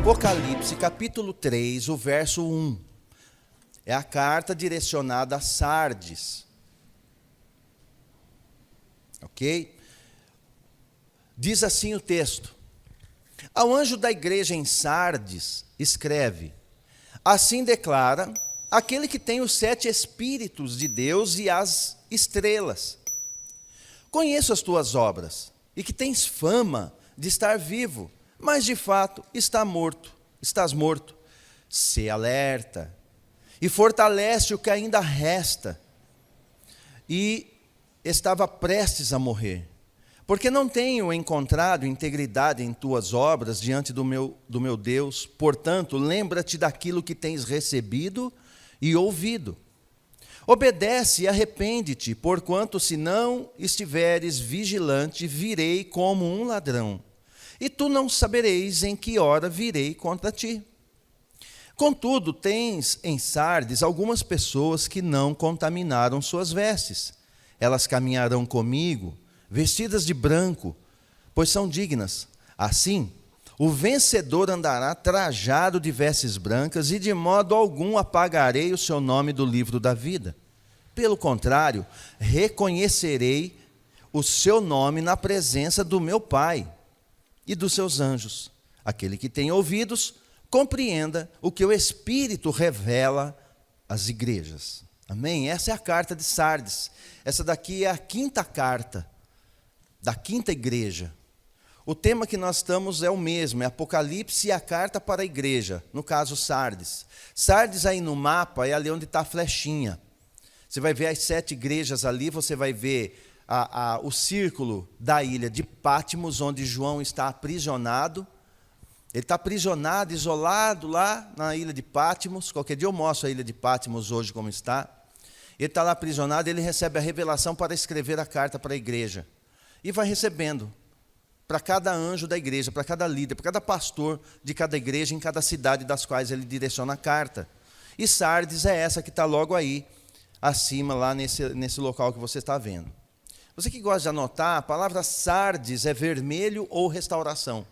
Apocalipse, capítulo 3, o verso 1. É a carta direcionada a Sardes. Ok? Diz assim o texto: ao anjo da igreja em Sardes, escreve: assim declara aquele que tem os 7 Espíritos de Deus e as estrelas. Conheço as tuas obras, e que tens fama de estar vivo, mas de fato estás morto. Sê alerta, e fortalece o que ainda resta, e estava prestes a morrer. Porque não tenho encontrado integridade em tuas obras diante do meu Deus. Portanto, lembra-te daquilo que tens recebido e ouvido. Obedece e arrepende-te, porquanto se não estiveres vigilante, virei como um ladrão, e tu não sabereis em que hora virei contra ti. Contudo, tens em Sardes algumas pessoas que não contaminaram suas vestes. Elas caminharão comigo, vestidas de branco, pois são dignas. Assim, o vencedor andará trajado de vestes brancas, e de modo algum apagarei o seu nome do livro da vida. Pelo contrário, reconhecerei o seu nome na presença do meu Pai e dos seus anjos. Aquele que tem ouvidos, compreenda o que o Espírito revela às igrejas. Amém? Essa é a carta de Sardes. Essa daqui é a 5ª carta da 5ª igreja. O tema que nós estamos é o mesmo, é Apocalipse e a carta para a igreja, no caso Sardes. Sardes aí no mapa é ali onde está a flechinha. Você vai ver as 7 igrejas ali, você vai ver o círculo da ilha de Patmos, onde João está aprisionado. Ele está aprisionado, isolado lá na ilha de Patmos. Qualquer dia eu mostro a ilha de Patmos hoje como está. Ele está lá aprisionado, ele recebe a revelação para escrever a carta para a igreja. E vai recebendo para cada anjo da igreja, para cada líder, para cada pastor de cada igreja, em cada cidade das quais ele direciona a carta. E Sardes é essa que está logo aí, acima, lá nesse local que você está vendo. Você que gosta de anotar, a palavra Sardes é vermelho ou restauração.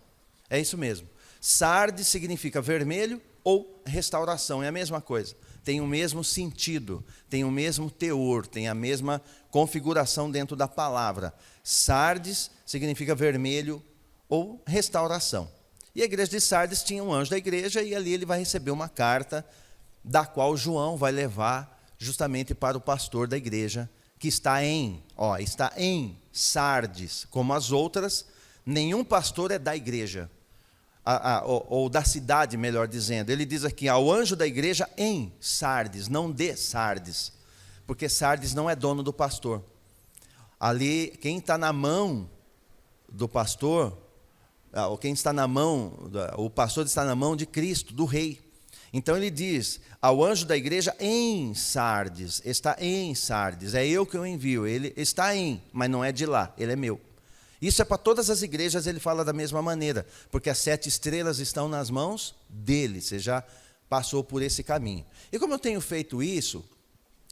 É isso mesmo. Sardes significa vermelho ou restauração, é a mesma coisa. Tem o mesmo sentido, tem o mesmo teor, tem a mesma configuração dentro da palavra. Sardes significa vermelho ou restauração. E a igreja de Sardes tinha um anjo da igreja, e ali ele vai receber uma carta, da qual João vai levar justamente para o pastor da igreja, que está em Sardes. Como as outras, nenhum pastor é da igreja, ou da cidade, melhor dizendo. Ele diz aqui, ao anjo da igreja em Sardes, não de Sardes, porque Sardes não é dono do pastor. Ali, quem está na mão do pastor, ou quem está na mão, o pastor está na mão de Cristo, do rei. Então ele diz, ao anjo da igreja em Sardes, está em Sardes, é eu que o envio, ele está em, mas não é de lá, ele é meu. Isso é para todas as igrejas, ele fala da mesma maneira, porque as 7 estrelas estão nas mãos dele, você já passou por esse caminho. E como eu tenho feito isso,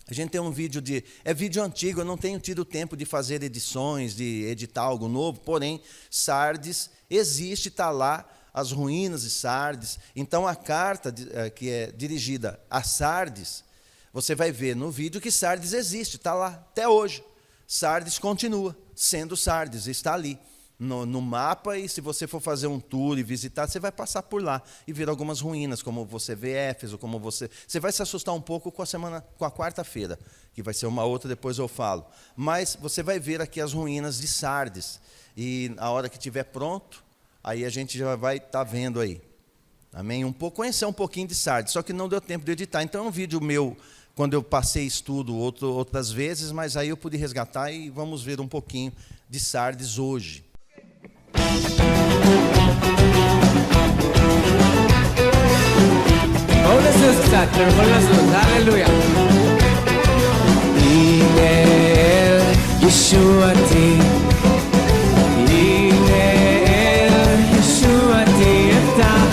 a gente tem um vídeo é vídeo antigo, eu não tenho tido tempo de fazer edições, de editar algo novo, porém, Sardes existe, está lá, as ruínas de Sardes. Então, a carta que é dirigida a Sardes, você vai ver no vídeo que Sardes existe, está lá até hoje. Sardes continua sendo Sardes, está ali no mapa, e se você for fazer um tour e visitar, você vai passar por lá e ver algumas ruínas, como você vê Éfeso, como você vai se assustar um pouco com a quarta-feira, que vai ser uma outra, depois eu falo. Mas você vai ver aqui as ruínas de Sardes, e a hora que estiver pronto, aí a gente já vai estar vendo aí. Amém? Conhecer um pouquinho de Sardes, só que não deu tempo de editar. Então é um vídeo meu, quando eu passei estudo outras vezes, mas aí eu pude resgatar, e vamos ver um pouquinho de Sardes hoje. בואו נזוז קצת, אתם יכולים לזוז, הללויה. הנה אל ישועתי, הנה אל ישועתי אפתח,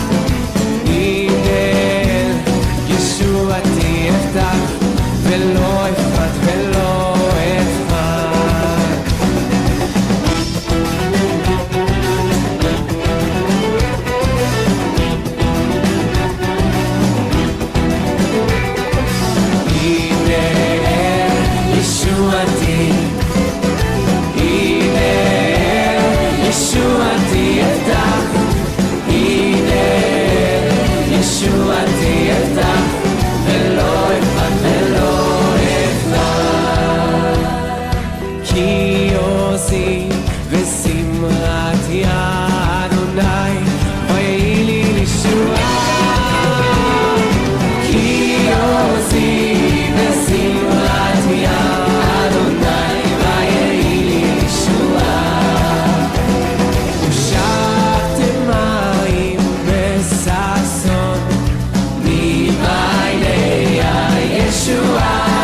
הנה אל ישועתי אפתח, ולא אפחד ולא אפחד. עוזי ושמחתי אדוני ויהי לי ישועה כי עוזי ושמחתי אדוני ויהי לי ישועה ושבתם מים בששון ממעייני הישועה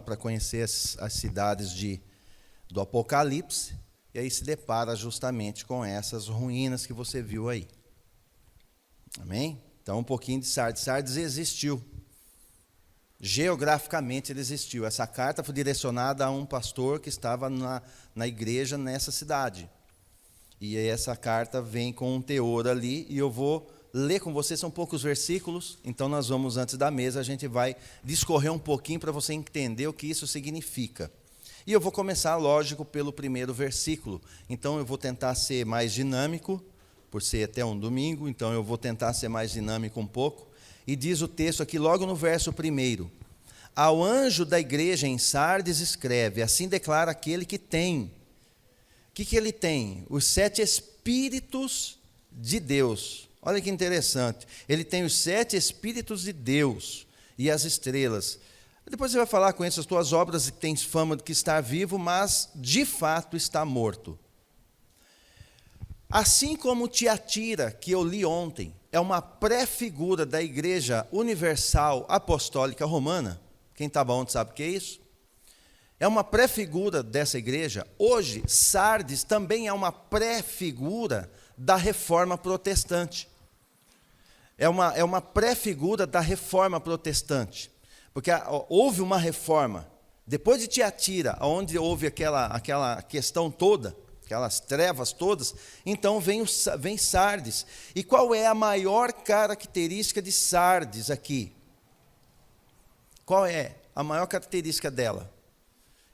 Para conhecer as cidades do Apocalipse, e aí se depara justamente com essas ruínas que você viu aí. Amém? Então, um pouquinho de Sardes. Sardes existiu. Geograficamente ele existiu. Essa carta foi direcionada a um pastor que estava na igreja nessa cidade. E aí essa carta vem com um teor ali, e eu vou ler com vocês, são poucos versículos, então nós vamos, antes da mesa, a gente vai discorrer um pouquinho para você entender o que isso significa. E eu vou começar, lógico, pelo primeiro versículo. Então eu vou tentar ser mais dinâmico, por ser até um domingo, então eu vou tentar ser mais dinâmico um pouco. E diz o texto aqui, logo no verso 1: ao anjo da igreja em Sardes escreve, assim declara aquele que tem. O que ele tem? Os 7 Espíritos de Deus. Olha que interessante, ele tem os 7 Espíritos de Deus e as estrelas. Depois você vai falar com essas tuas obras, que tens fama de que está vivo, mas de fato está morto. Assim como Tiatira, que eu li ontem, é uma pré-figura da Igreja Universal Apostólica Romana. Quem estava ontem sabe o que é isso? É uma pré-figura dessa igreja. Hoje, Sardes também é uma pré-figura da Reforma Protestante. É uma pré-figura da Reforma Protestante. Porque houve uma reforma. Depois de Tiatira, onde houve aquela questão toda, aquelas trevas todas, então vem Sardes. E qual é a maior característica de Sardes aqui? Qual é a maior característica dela?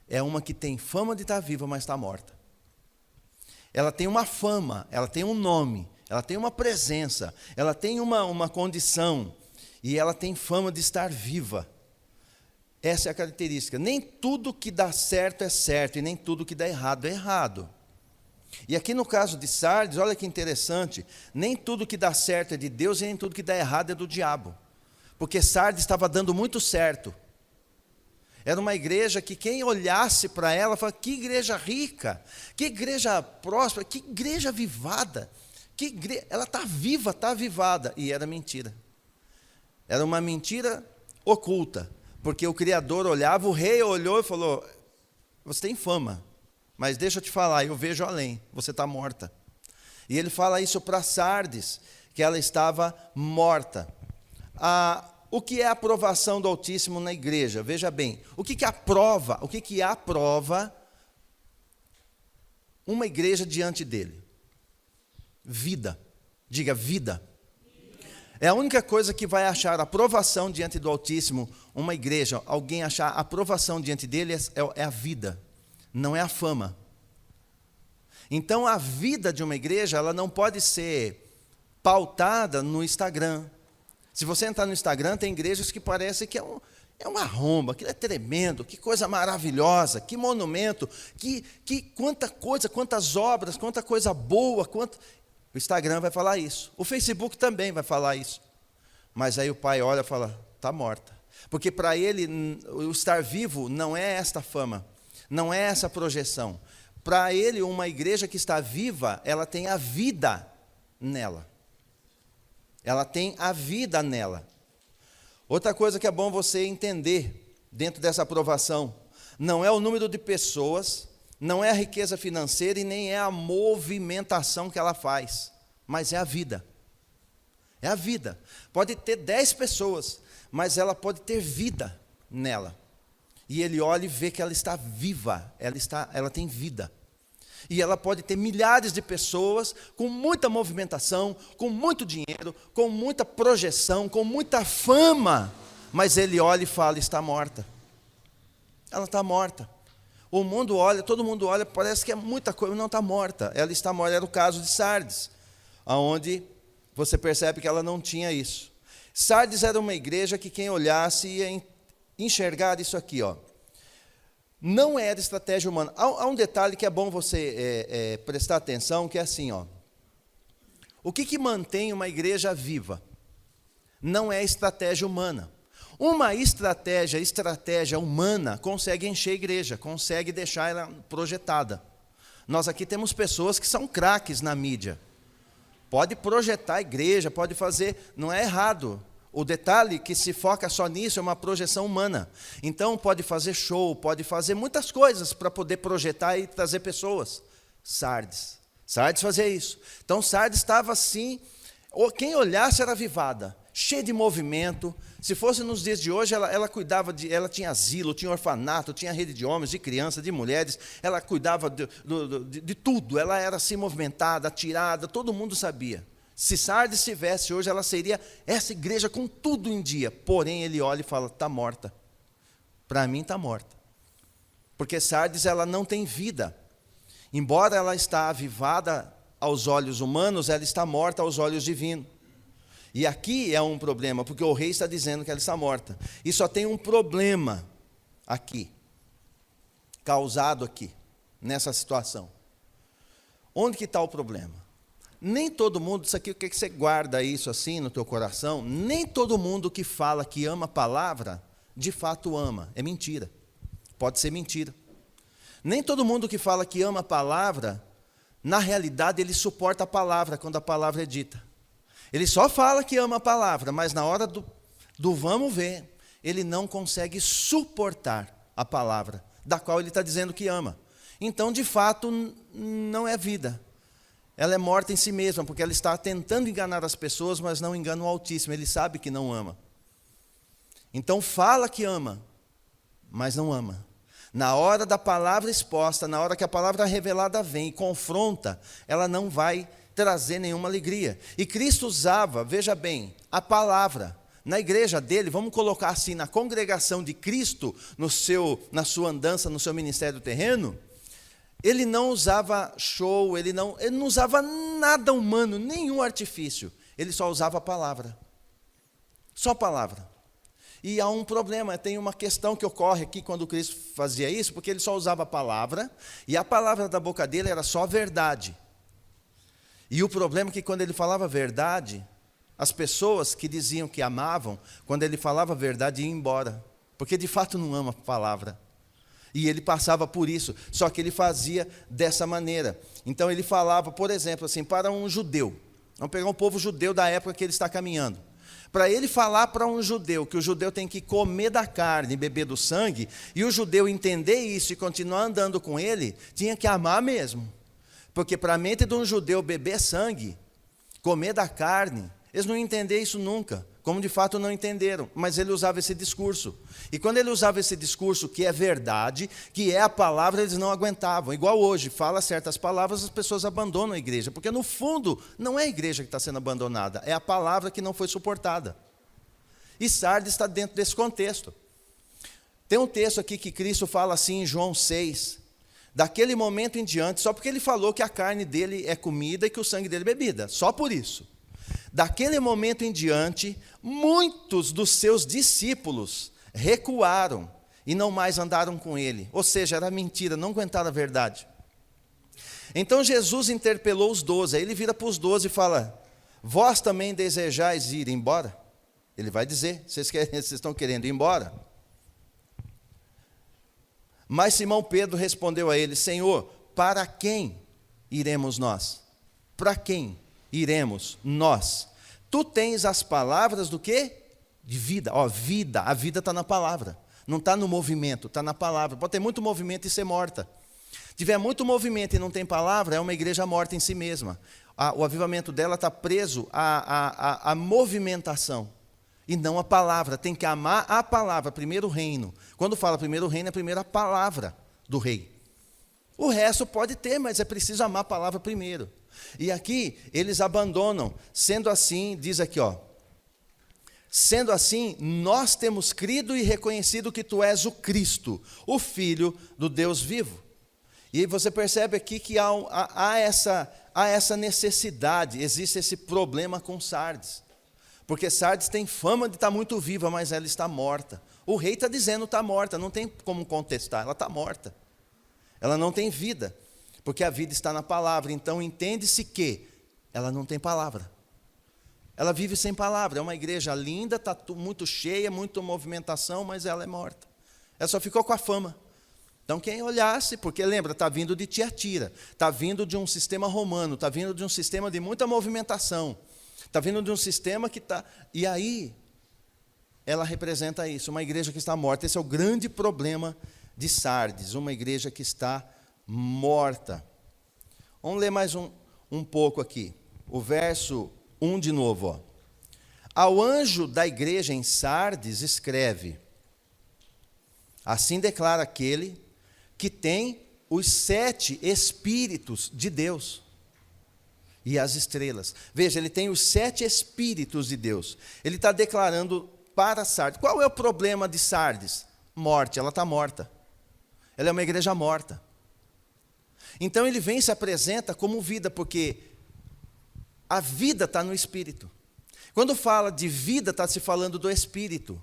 É uma que tem fama de estar viva, mas está morta. Ela tem uma fama, ela tem um nome, ela tem uma presença, ela tem uma condição, e ela tem fama de estar viva. Essa é a característica. Nem tudo que dá certo é certo, e nem tudo que dá errado é errado. E aqui no caso de Sardes, olha que interessante, nem tudo que dá certo é de Deus, e nem tudo que dá errado é do diabo. Porque Sardes estava dando muito certo. Era uma igreja que quem olhasse para ela, falava, que igreja rica, que igreja próspera, que igreja avivada, ela está viva, está avivada. E era mentira. Era uma mentira oculta, porque o Criador olhava, o rei olhou e falou, você tem fama, mas deixa eu te falar, eu vejo além, você está morta. E ele fala isso para Sardes, que ela estava morta. O que é a aprovação do Altíssimo na igreja? Veja bem, o que aprova uma igreja diante dele? Vida. Diga, vida. É a única coisa que vai achar aprovação diante do Altíssimo, uma igreja, alguém achar aprovação diante dele é a vida, não é a fama. Então a vida de uma igreja, ela não pode ser pautada no Instagram. Se você entrar no Instagram, tem igrejas que parecem que é uma romba, que é tremendo, que coisa maravilhosa, que monumento, que quanta coisa, quantas obras, quanta coisa boa, O Instagram vai falar isso. O Facebook também vai falar isso. Mas aí o pai olha e fala, está morta. Porque para ele, o estar vivo não é esta fama, não é essa projeção. Para ele, uma igreja que está viva, ela tem a vida nela. Ela tem a vida nela. Outra coisa que é bom você entender dentro dessa aprovação, não é o número de pessoas, não é a riqueza financeira e nem é a movimentação que ela faz, mas é a vida. É a vida. Pode ter 10 pessoas, mas ela pode ter vida nela. E ele olha e vê que ela está viva, ela tem vida. E ela pode ter milhares de pessoas com muita movimentação, com muito dinheiro, com muita projeção, com muita fama, mas ele olha e fala, está morta. Ela está morta. O mundo olha, todo mundo olha, parece que é muita coisa, não, está morta. Ela está morta, era o caso de Sardes, onde você percebe que ela não tinha isso. Sardes era uma igreja que quem olhasse ia enxergar isso aqui, ó. Não era estratégia humana. Há um detalhe que é bom você prestar atenção, que é assim, ó. O que mantém uma igreja viva? Não é estratégia humana. Uma estratégia humana consegue encher a igreja, consegue deixar ela projetada. Nós aqui temos pessoas que são craques na mídia. Pode projetar a igreja, pode fazer, não é errado. O detalhe que se foca só nisso é uma projeção humana. Então pode fazer show, pode fazer muitas coisas para poder projetar e trazer pessoas. Sardes fazia isso. Então Sardes estava assim, quem olhasse era avivada, cheia de movimento. Se fosse nos dias de hoje, ela cuidava ela tinha asilo, tinha orfanato, tinha rede de homens, de crianças, de mulheres, ela cuidava de tudo, ela era assim movimentada, atirada, todo mundo sabia. Se Sardes estivesse hoje, ela seria essa igreja com tudo em dia. Porém, ele olha e fala, está morta. Para mim está morta. Porque Sardes, ela não tem vida. Embora ela está avivada aos olhos humanos, ela está morta aos olhos divinos. E aqui é um problema, porque o rei está dizendo que ela está morta. E só tem um problema aqui, causado aqui, nessa situação. Onde que está o problema? Nem todo mundo, isso aqui, o que você guarda isso assim no teu coração? Nem todo mundo que fala que ama a palavra, de fato ama. É mentira. Pode ser mentira. Nem todo mundo que fala que ama a palavra, na realidade ele suporta a palavra quando a palavra é dita. Ele só fala que ama a palavra, mas na hora do vamos ver, ele não consegue suportar a palavra, da qual ele está dizendo que ama. Então, de fato, não é vida. Ela é morta em si mesma, porque ela está tentando enganar as pessoas, mas não engana o Altíssimo, ele sabe que não ama. Então fala que ama, mas não ama. Na hora da palavra exposta, na hora que a palavra revelada vem e confronta, ela não vai trazer nenhuma alegria. E Cristo usava, veja bem, a palavra. Na igreja dele, vamos colocar assim, na congregação de Cristo, na sua andança, no seu ministério terreno, ele não usava show, ele não usava nada humano, nenhum artifício. Ele só usava a palavra. Só a palavra. E há um problema, tem uma questão que ocorre aqui quando Cristo fazia isso, porque ele só usava a palavra, e a palavra da boca dele era só verdade. E o problema é que quando ele falava verdade, as pessoas que diziam que amavam, quando ele falava verdade, iam embora, porque de fato não ama a palavra. E ele passava por isso, só que ele fazia dessa maneira. Então ele falava, por exemplo, assim, para um judeu, vamos pegar um povo judeu da época que ele está caminhando. Para ele falar para um judeu que o judeu tem que comer da carne e beber do sangue, e o judeu entender isso e continuar andando com ele, tinha que amar mesmo. Porque para a mente de um judeu beber sangue, comer da carne, eles não iam entender isso nunca, como de fato não entenderam, mas ele usava esse discurso. E quando ele usava esse discurso que é verdade, que é a palavra, eles não aguentavam. Igual hoje, fala certas palavras, as pessoas abandonam a igreja, porque no fundo não é a igreja que está sendo abandonada, é a palavra que não foi suportada. E Sardes está dentro desse contexto. Tem um texto aqui que Cristo fala assim em João 6, daquele momento em diante, só porque ele falou que a carne dele é comida e que o sangue dele é bebida, só por isso. Daquele momento em diante, muitos dos seus discípulos recuaram e não mais andaram com ele. Ou seja, era mentira, não aguentaram a verdade. Então Jesus interpelou os 12, aí ele vira para os 12 e fala, vós também desejais ir embora? Ele vai dizer, vocês estão querendo ir embora? Mas Simão Pedro respondeu a ele, Senhor, para quem iremos nós? Para quem iremos nós? Tu tens as palavras do quê? De vida. Vida, a vida está na palavra. Não está no movimento, está na palavra. Pode ter muito movimento e ser morta. Se tiver muito movimento e não tem palavra, é uma igreja morta em si mesma. O avivamento dela está preso à movimentação. E não a palavra. Tem que amar a palavra, primeiro o reino. Quando fala primeiro o reino, é primeiro a palavra do rei. O resto pode ter, mas é preciso amar a palavra primeiro. E aqui eles abandonam. Sendo assim, diz aqui, sendo assim, nós temos crido e reconhecido que tu és o Cristo, o Filho do Deus vivo. E você percebe aqui que há essa necessidade, existe esse problema com Sardes. Porque Sardes tem fama de estar muito viva, mas ela está morta. O rei está dizendo que está morta, não tem como contestar, ela está morta. Ela não tem vida, porque a vida está na palavra. Então entende-se que ela não tem palavra. Ela vive sem palavra. É uma igreja linda, está muito cheia, muita movimentação, mas ela é morta. Ela só ficou com a fama. Então quem olhasse, porque lembra, está vindo de Tiatira, está vindo de um sistema romano, está vindo de um sistema de muita movimentação, está vindo de um sistema que está... E aí, ela representa isso, uma igreja que está morta. Esse é o grande problema de Sardes, uma igreja que está morta. Vamos ler mais um pouco aqui. O verso 1 de novo. Ao anjo da igreja em Sardes escreve, assim declara aquele que tem os 7 Espíritos de Deus e as estrelas. Veja, ele tem os 7 Espíritos de Deus. Ele está declarando para Sardes. Qual é o problema de Sardes? Morte, ela está morta. Ela é uma igreja morta. Então ele vem e se apresenta como vida, porque a vida está no Espírito. Quando fala de vida, está se falando do Espírito.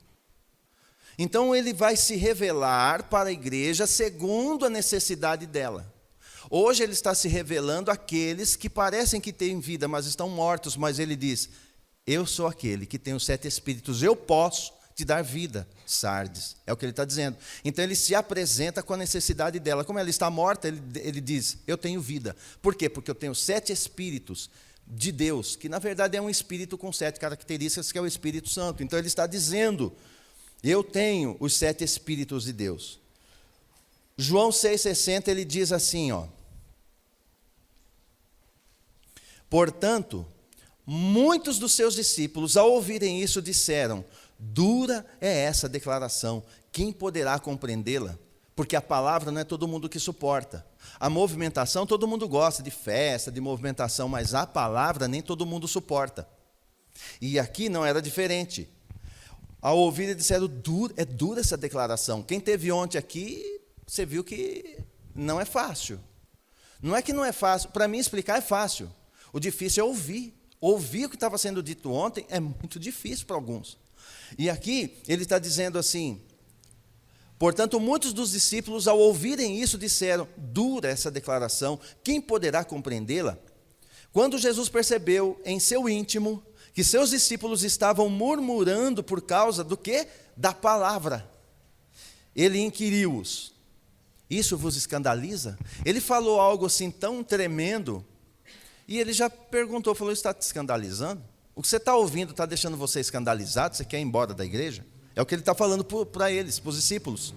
Então ele vai se revelar para a igreja segundo a necessidade dela. Hoje ele está se revelando àqueles que parecem que têm vida, mas estão mortos. Mas ele diz, eu sou aquele que tem os 7 Espíritos, eu posso te dar vida, Sardes. É o que ele está dizendo. Então ele se apresenta com a necessidade dela. Como ela está morta, ele diz, eu tenho vida. Por quê? Porque eu tenho 7 Espíritos de Deus, que na verdade é um Espírito com 7 características, que é o Espírito Santo. Então ele está dizendo, eu tenho os 7 Espíritos de Deus. João 6,60, ele diz assim, portanto, muitos dos seus discípulos, ao ouvirem isso, disseram, dura é essa declaração, quem poderá compreendê-la? Porque a palavra não é todo mundo que suporta. A movimentação, todo mundo gosta de festa, de movimentação, mas a palavra nem todo mundo suporta. E aqui não era diferente. Ao ouvir, disseram, é dura essa declaração. Quem teve ontem aqui, você viu que não é fácil. Não é que não é fácil, para mim explicar é fácil. O difícil é ouvir. Ouvir o que estava sendo dito ontem é muito difícil para alguns. E aqui ele está dizendo assim: portanto, muitos dos discípulos, ao ouvirem isso, disseram: dura essa declaração, quem poderá compreendê-la? Quando Jesus percebeu em seu íntimo que seus discípulos estavam murmurando por causa do quê? Da palavra, ele inquiriu-os: isso vos escandaliza? Ele falou algo assim tão tremendo, e ele já perguntou, falou: está te escandalizando? O que você está ouvindo está deixando você escandalizado? Você quer ir embora da igreja? É o que ele está falando para eles, para os discípulos.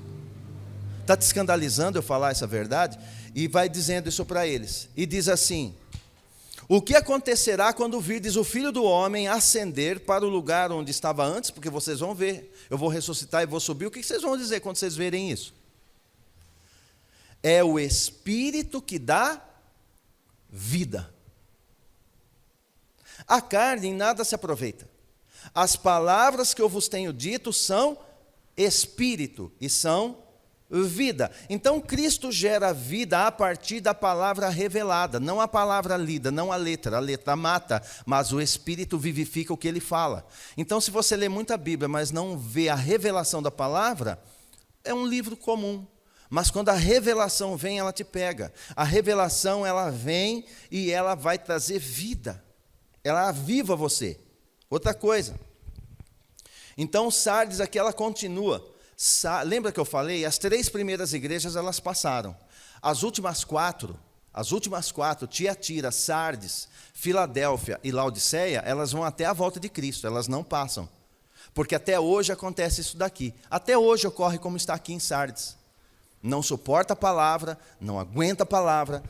Está te escandalizando eu falar essa verdade? E vai dizendo isso para eles. E diz assim: o que acontecerá quando virdes o Filho do Homem ascender para o lugar onde estava antes? Porque vocês vão ver, eu vou ressuscitar e vou subir. O que vocês vão dizer quando vocês verem isso? É o Espírito que dá vida. A carne em nada se aproveita. As palavras que eu vos tenho dito são espírito e são vida. Então Cristo gera vida a partir da palavra revelada, não a palavra lida, não a letra mata, mas o Espírito vivifica o que ele fala. Então, se você lê muita Bíblia, mas não vê a revelação da palavra, é um livro comum. Mas quando a revelação vem, ela te pega. A revelação, ela vem e ela vai trazer vida. Ela aviva você. Outra coisa. Então, Sardes aqui, ela continua. Lembra que eu falei? As 3 primeiras igrejas, elas passaram. As últimas quatro, Tiatira, Sardes, Filadélfia e Laodiceia, elas vão até a volta de Cristo, elas não passam. Porque até hoje acontece isso daqui. Até hoje ocorre como está aqui em Sardes. Não suporta a palavra, não aguenta a palavra,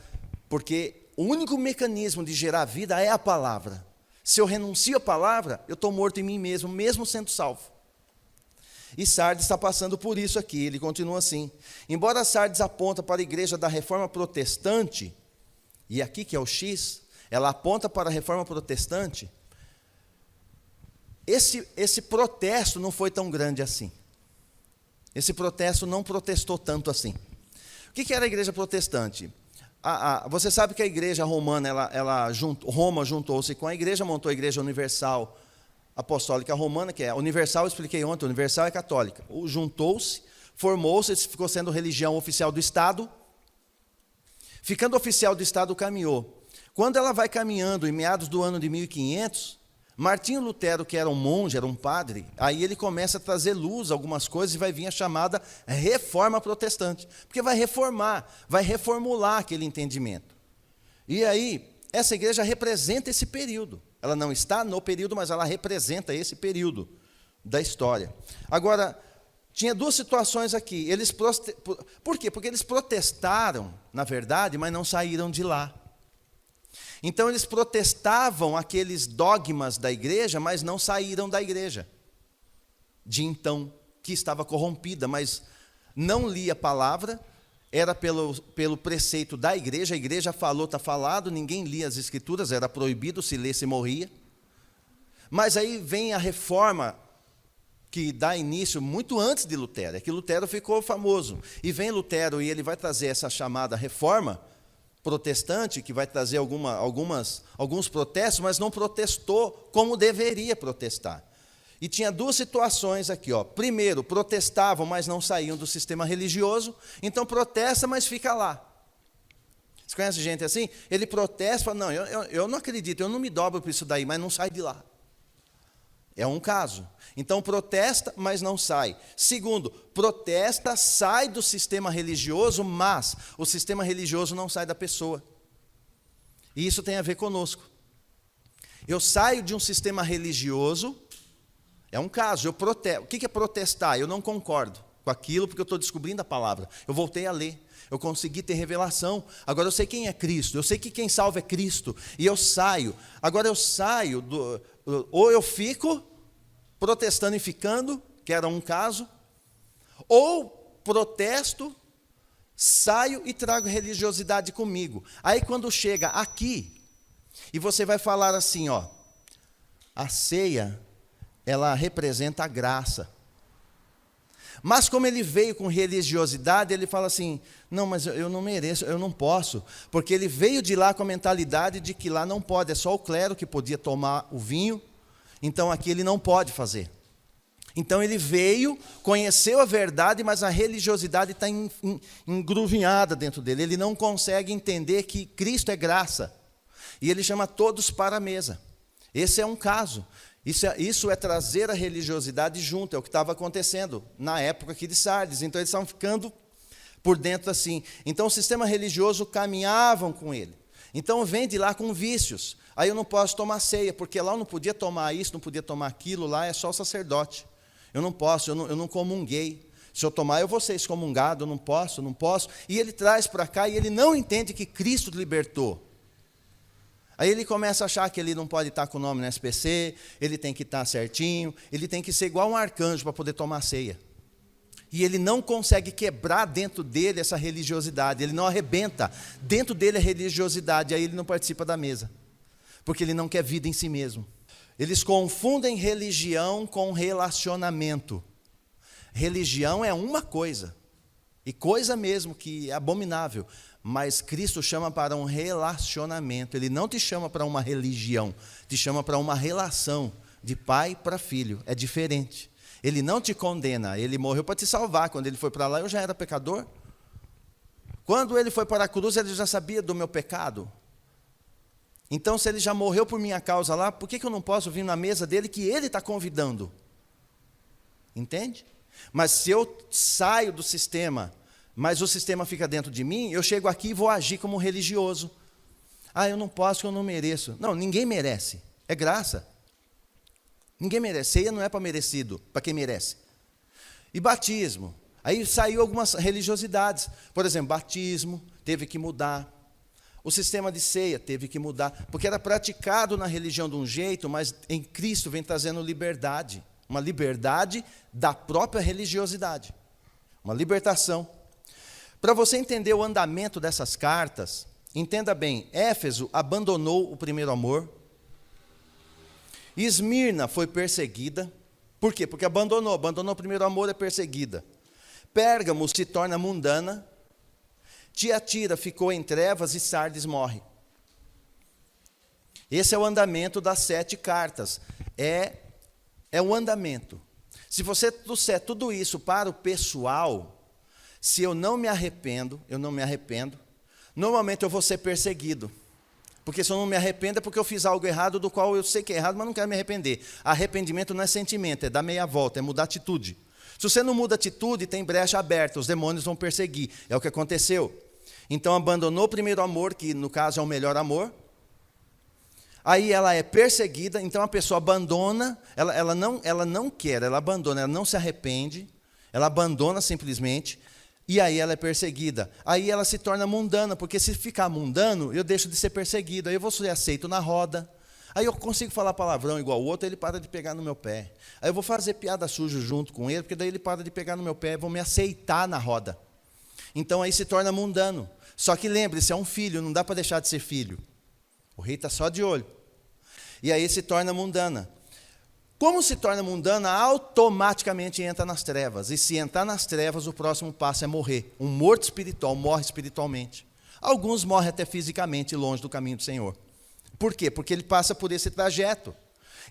porque o único mecanismo de gerar vida é a palavra. Se eu renuncio à palavra, eu estou morto em mim mesmo, mesmo sendo salvo. E Sardes está passando por isso aqui, ele continua assim. Embora Sardes aponta para a igreja da reforma protestante, e aqui que é o X, ela aponta para a reforma protestante, esse protesto não foi tão grande assim. Esse protesto não protestou tanto assim. O que era a igreja protestante? Você sabe que a igreja romana, Roma juntou-se com a igreja, montou a igreja universal apostólica romana, que é universal, eu expliquei ontem, universal é católica. Juntou-se, formou-se, ficou sendo religião oficial do Estado. Ficando oficial do Estado, caminhou. Quando ela vai caminhando, em meados do ano de 1500, Martinho Lutero, que era um monge, era um padre, aí ele começa a trazer luz a algumas coisas e vai vir a chamada reforma protestante, porque vai reformar, vai reformular aquele entendimento. E aí, essa igreja representa esse período. Ela não está no período, mas ela representa esse período da história. Agora, tinha 2 situações aqui. Por quê? Porque eles protestaram, na verdade, mas não saíram de lá. Então, eles protestavam aqueles dogmas da igreja, mas não saíram da igreja. De então, que estava corrompida, mas não lia a palavra, era pelo preceito da igreja, a igreja falou, está falado, ninguém lia as escrituras, era proibido, se lesse morria. Mas aí vem a reforma, que dá início muito antes de Lutero, é que Lutero ficou famoso. E vem Lutero e ele vai trazer essa chamada reforma protestante, que vai trazer alguns protestos, mas não protestou como deveria protestar. E tinha 2 situações aqui. Primeiro, protestavam, mas não saíam do sistema religioso. Então protesta, mas fica lá. Você conhece gente assim? Ele protesta, fala: não, eu não acredito, eu não me dobro para isso daí, mas não sai de lá. É um caso. Então protesta, mas não sai. Segundo, protesta, sai do sistema religioso, mas o sistema religioso não sai da pessoa. E isso tem a ver conosco. Eu saio de um sistema religioso, é um caso, eu protesto. O que é protestar? Eu não concordo com aquilo porque eu estou descobrindo a palavra. Eu voltei a ler, eu consegui ter revelação. Agora eu sei quem é Cristo, eu sei que quem salva é Cristo. E eu saio. Agora eu saio, ou eu fico protestando e ficando, que era um caso, ou protesto, saio e trago religiosidade comigo. Aí quando chega aqui, e você vai falar assim, a ceia, ela representa a graça. Mas como ele veio com religiosidade, ele fala assim: não, mas eu não mereço, eu não posso. Porque ele veio de lá com a mentalidade de que lá não pode, é só o clero que podia tomar o vinho. Então aqui ele não pode fazer. Então ele veio, conheceu a verdade, mas a religiosidade está engruvinhada dentro dele. Ele não consegue entender que Cristo é graça. E ele chama todos para a mesa. Esse é um caso. Isso é trazer a religiosidade junto, é o que estava acontecendo na época aqui de Sardes. Então eles estavam ficando por dentro assim. Então o sistema religioso caminhavam com ele. Então vem de lá com vícios. Aí eu não posso tomar ceia, porque lá eu não podia tomar isso, não podia tomar aquilo, lá é só o sacerdote. Eu não posso, eu não comunguei. Se eu tomar, eu vou ser excomungado, eu não posso. E ele traz para cá e ele não entende que Cristo libertou. Aí ele começa a achar que ele não pode estar com o nome no SPC, ele tem que estar certinho, ele tem que ser igual um arcanjo para poder tomar ceia. E ele não consegue quebrar dentro dele essa religiosidade, ele não arrebenta dentro dele a religiosidade, aí ele não participa da mesa, porque ele não quer vida em si mesmo. Eles confundem religião com relacionamento. Religião é uma coisa, e coisa mesmo que é abominável, mas Cristo chama para um relacionamento. Ele não te chama para uma religião, te chama para uma relação de pai para filho, é diferente. Ele não te condena, ele morreu para te salvar. Quando ele foi para lá, eu já era pecador. Quando ele foi para a cruz, ele já sabia do meu pecado. Então, se ele já morreu por minha causa lá, por que eu não posso vir na mesa dele que ele está convidando? Entende? Mas se eu saio do sistema, mas o sistema fica dentro de mim, eu chego aqui e vou agir como religioso. Eu não posso, porque eu não mereço. Não, ninguém merece. É graça. Ninguém merece. Ceia não é para merecido, para quem merece. E batismo. Aí saiu algumas religiosidades. Por exemplo, batismo teve que mudar. O sistema de ceia teve que mudar, porque era praticado na religião de um jeito, mas em Cristo vem trazendo liberdade. Uma liberdade da própria religiosidade. Uma libertação. Para você entender o andamento dessas cartas, entenda bem, Éfeso abandonou o primeiro amor. Esmirna foi perseguida. Por quê? Porque abandonou o primeiro amor, é perseguida. Pérgamo se torna mundana. Tiatira ficou em trevas e Sardes morre. Esse é o andamento das 7 cartas. É o andamento. Se você trouxer tudo isso para o pessoal, se eu não me arrependo, normalmente eu vou ser perseguido. Porque se eu não me arrependo é porque eu fiz algo errado, do qual eu sei que é errado, mas não quero me arrepender. Arrependimento não é sentimento, é dar meia volta, é mudar atitude. Se você não muda atitude, tem brecha aberta, os demônios vão perseguir. É o que aconteceu. Então abandonou o primeiro amor, que no caso é o melhor amor. Aí ela é perseguida, então a pessoa abandona, ela não quer, ela abandona, ela não se arrepende, ela abandona simplesmente, e aí ela é perseguida. Aí ela se torna mundana, porque se ficar mundano, eu deixo de ser perseguido, aí eu vou ser aceito na roda, aí eu consigo falar palavrão igual o outro, ele para de pegar no meu pé. Aí eu vou fazer piada suja junto com ele, porque daí ele para de pegar no meu pé, vão me aceitar na roda. Então aí se torna mundano. Só que lembre-se, é um filho, não dá para deixar de ser filho. O rei está só de olho. E aí se torna mundana. Como se torna mundana, automaticamente entra nas trevas. E se entrar nas trevas, o próximo passo é morrer. Um morto espiritual morre espiritualmente. Alguns morrem até fisicamente, longe do caminho do Senhor. Por quê? Porque ele passa por esse trajeto.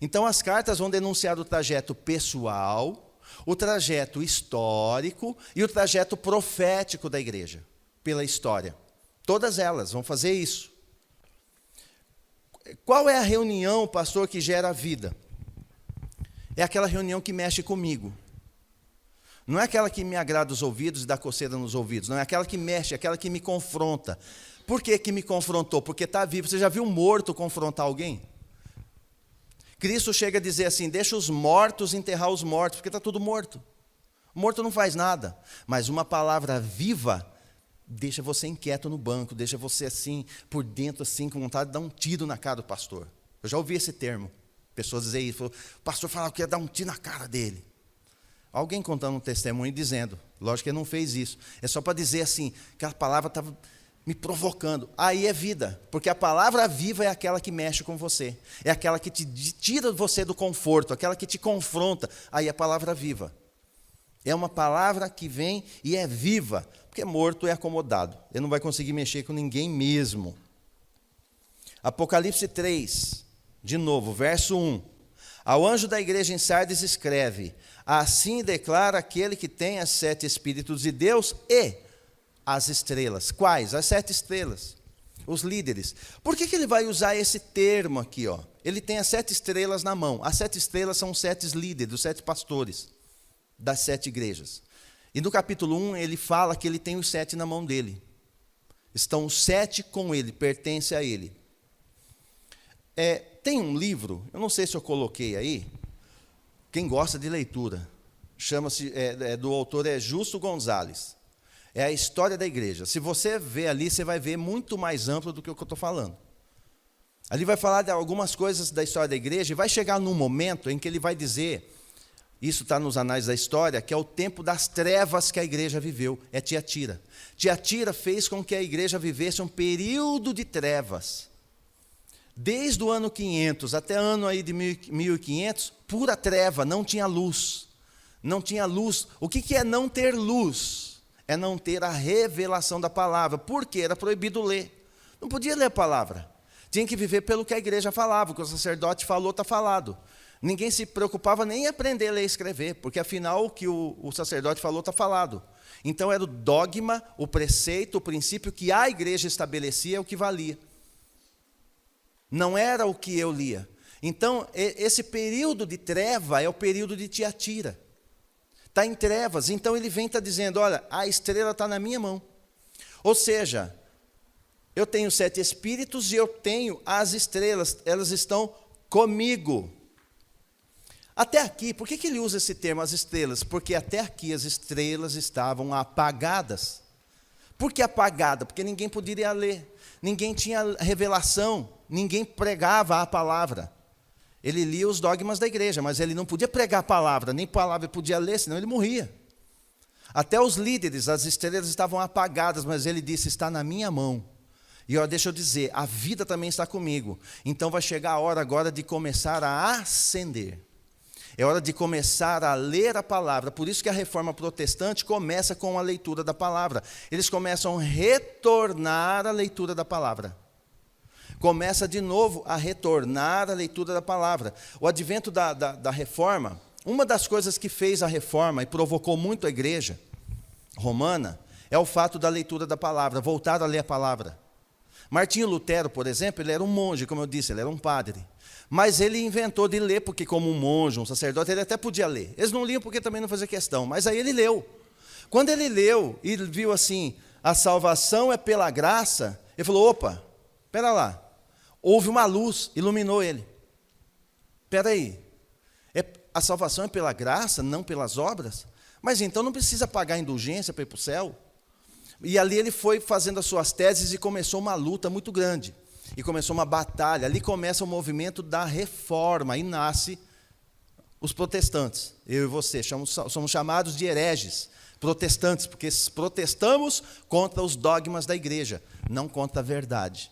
Então as cartas vão denunciar o trajeto pessoal, o trajeto histórico e o trajeto profético da igreja, pela história. Todas elas vão fazer isso. Qual é a reunião, pastor, que gera a vida? É aquela reunião que mexe comigo. Não é aquela que me agrada os ouvidos e dá coceira nos ouvidos. Não é aquela que mexe, é aquela que me confronta. Por que me confrontou? Porque está vivo. Você já viu um morto confrontar alguém? Cristo chega a dizer assim, deixa os mortos enterrar os mortos, porque está tudo morto. O morto não faz nada. Mas uma palavra viva deixa você inquieto no banco, deixa você assim, por dentro, assim, com vontade de dar um tiro na cara do pastor. Eu já ouvi esse termo. Pessoas dizem isso. O pastor falava que ia dar um tiro na cara dele. Alguém contando um testemunho e dizendo. Lógico que ele não fez isso. É só para dizer assim, que a palavra estava me provocando. Aí é vida. Porque a palavra viva é aquela que mexe com você. É aquela que te tira você do conforto, aquela que te confronta. Aí é a palavra viva. É uma palavra que vem e é viva. Porque morto é acomodado. Ele não vai conseguir mexer com ninguém mesmo. Apocalipse 3, de novo, verso 1. Ao anjo da igreja em Sardes escreve: Assim declara aquele que tem as 7 Espíritos de Deus e as estrelas. Quais? As 7 estrelas. Os líderes. Por que ele vai usar esse termo aqui? Ó? Ele tem as 7 estrelas na mão. As 7 estrelas são os 7 líderes, os 7 pastores das 7 igrejas. E no capítulo 1 ele fala que ele tem os 7 na mão dele. Estão os 7 com ele, pertence a ele. Tem um livro, eu não sei se eu coloquei aí, quem gosta de leitura, chama-se, do autor Justo Gonzalez. É a história da igreja. Se você ver ali, você vai ver muito mais amplo do que o que eu estou falando. Ali vai falar de algumas coisas da história da igreja, e vai chegar num momento em que ele vai dizer, isso está nos anais da história, que é o tempo das trevas que a igreja viveu, é Tiatira. Tiatira fez com que a igreja vivesse um período de trevas. Desde o ano 500 até o ano aí de 1500, pura treva, não tinha luz. Não tinha luz. O que é não ter luz? É não ter a revelação da palavra. Por quê? Era proibido ler. Não podia ler a palavra. Tinha que viver pelo que a igreja falava. O que o sacerdote falou, está falado. Ninguém se preocupava nem em aprender a ler e escrever, porque afinal o que o sacerdote falou está falado. Então era o dogma, o preceito, o princípio que a igreja estabelecia, o que valia. Não era o que eu lia. Então, esse período de treva é o período de Tiatira. Está em trevas. Então, ele vem e está dizendo, olha, a estrela está na minha mão. Ou seja, eu tenho 7 espíritos e eu tenho as estrelas. Elas estão comigo. Até aqui, por que ele usa esse termo, as estrelas? Porque até aqui as estrelas estavam apagadas. Por que apagada? Porque ninguém poderia ler. Ninguém tinha revelação. Ninguém pregava a palavra. Ele lia os dogmas da igreja, mas ele não podia pregar a palavra, nem palavra ele podia ler, senão ele morria. Até os líderes, as estrelas estavam apagadas, mas ele disse, está na minha mão. E ó, deixa eu dizer, a vida também está comigo. Então vai chegar a hora agora de começar a acender. É hora de começar a ler a palavra. Por isso que a reforma protestante começa com a leitura da palavra. Eles começam a retornar à leitura da palavra. Começa de novo a retornar à leitura da palavra. O advento da reforma, uma das coisas que fez a reforma e provocou muito a igreja romana, é o fato da leitura da palavra, voltar a ler a palavra. Martinho Lutero, por exemplo, ele era um monge, como eu disse, ele era um padre. Mas ele inventou de ler, porque como um monge, um sacerdote, ele até podia ler. Eles não liam porque também não fazia questão, mas aí ele leu. Quando ele leu e viu assim, a salvação é pela graça, ele falou, opa, espera lá. Houve uma luz, iluminou ele. Espera aí, a salvação é pela graça, não pelas obras? Mas então não precisa pagar indulgência para ir para o céu? E ali ele foi fazendo as suas teses e começou uma luta muito grande. E começou uma batalha. Ali começa o movimento da reforma e nasce os protestantes. Eu e você somos chamados de hereges, protestantes, porque protestamos contra os dogmas da igreja, não contra a verdade.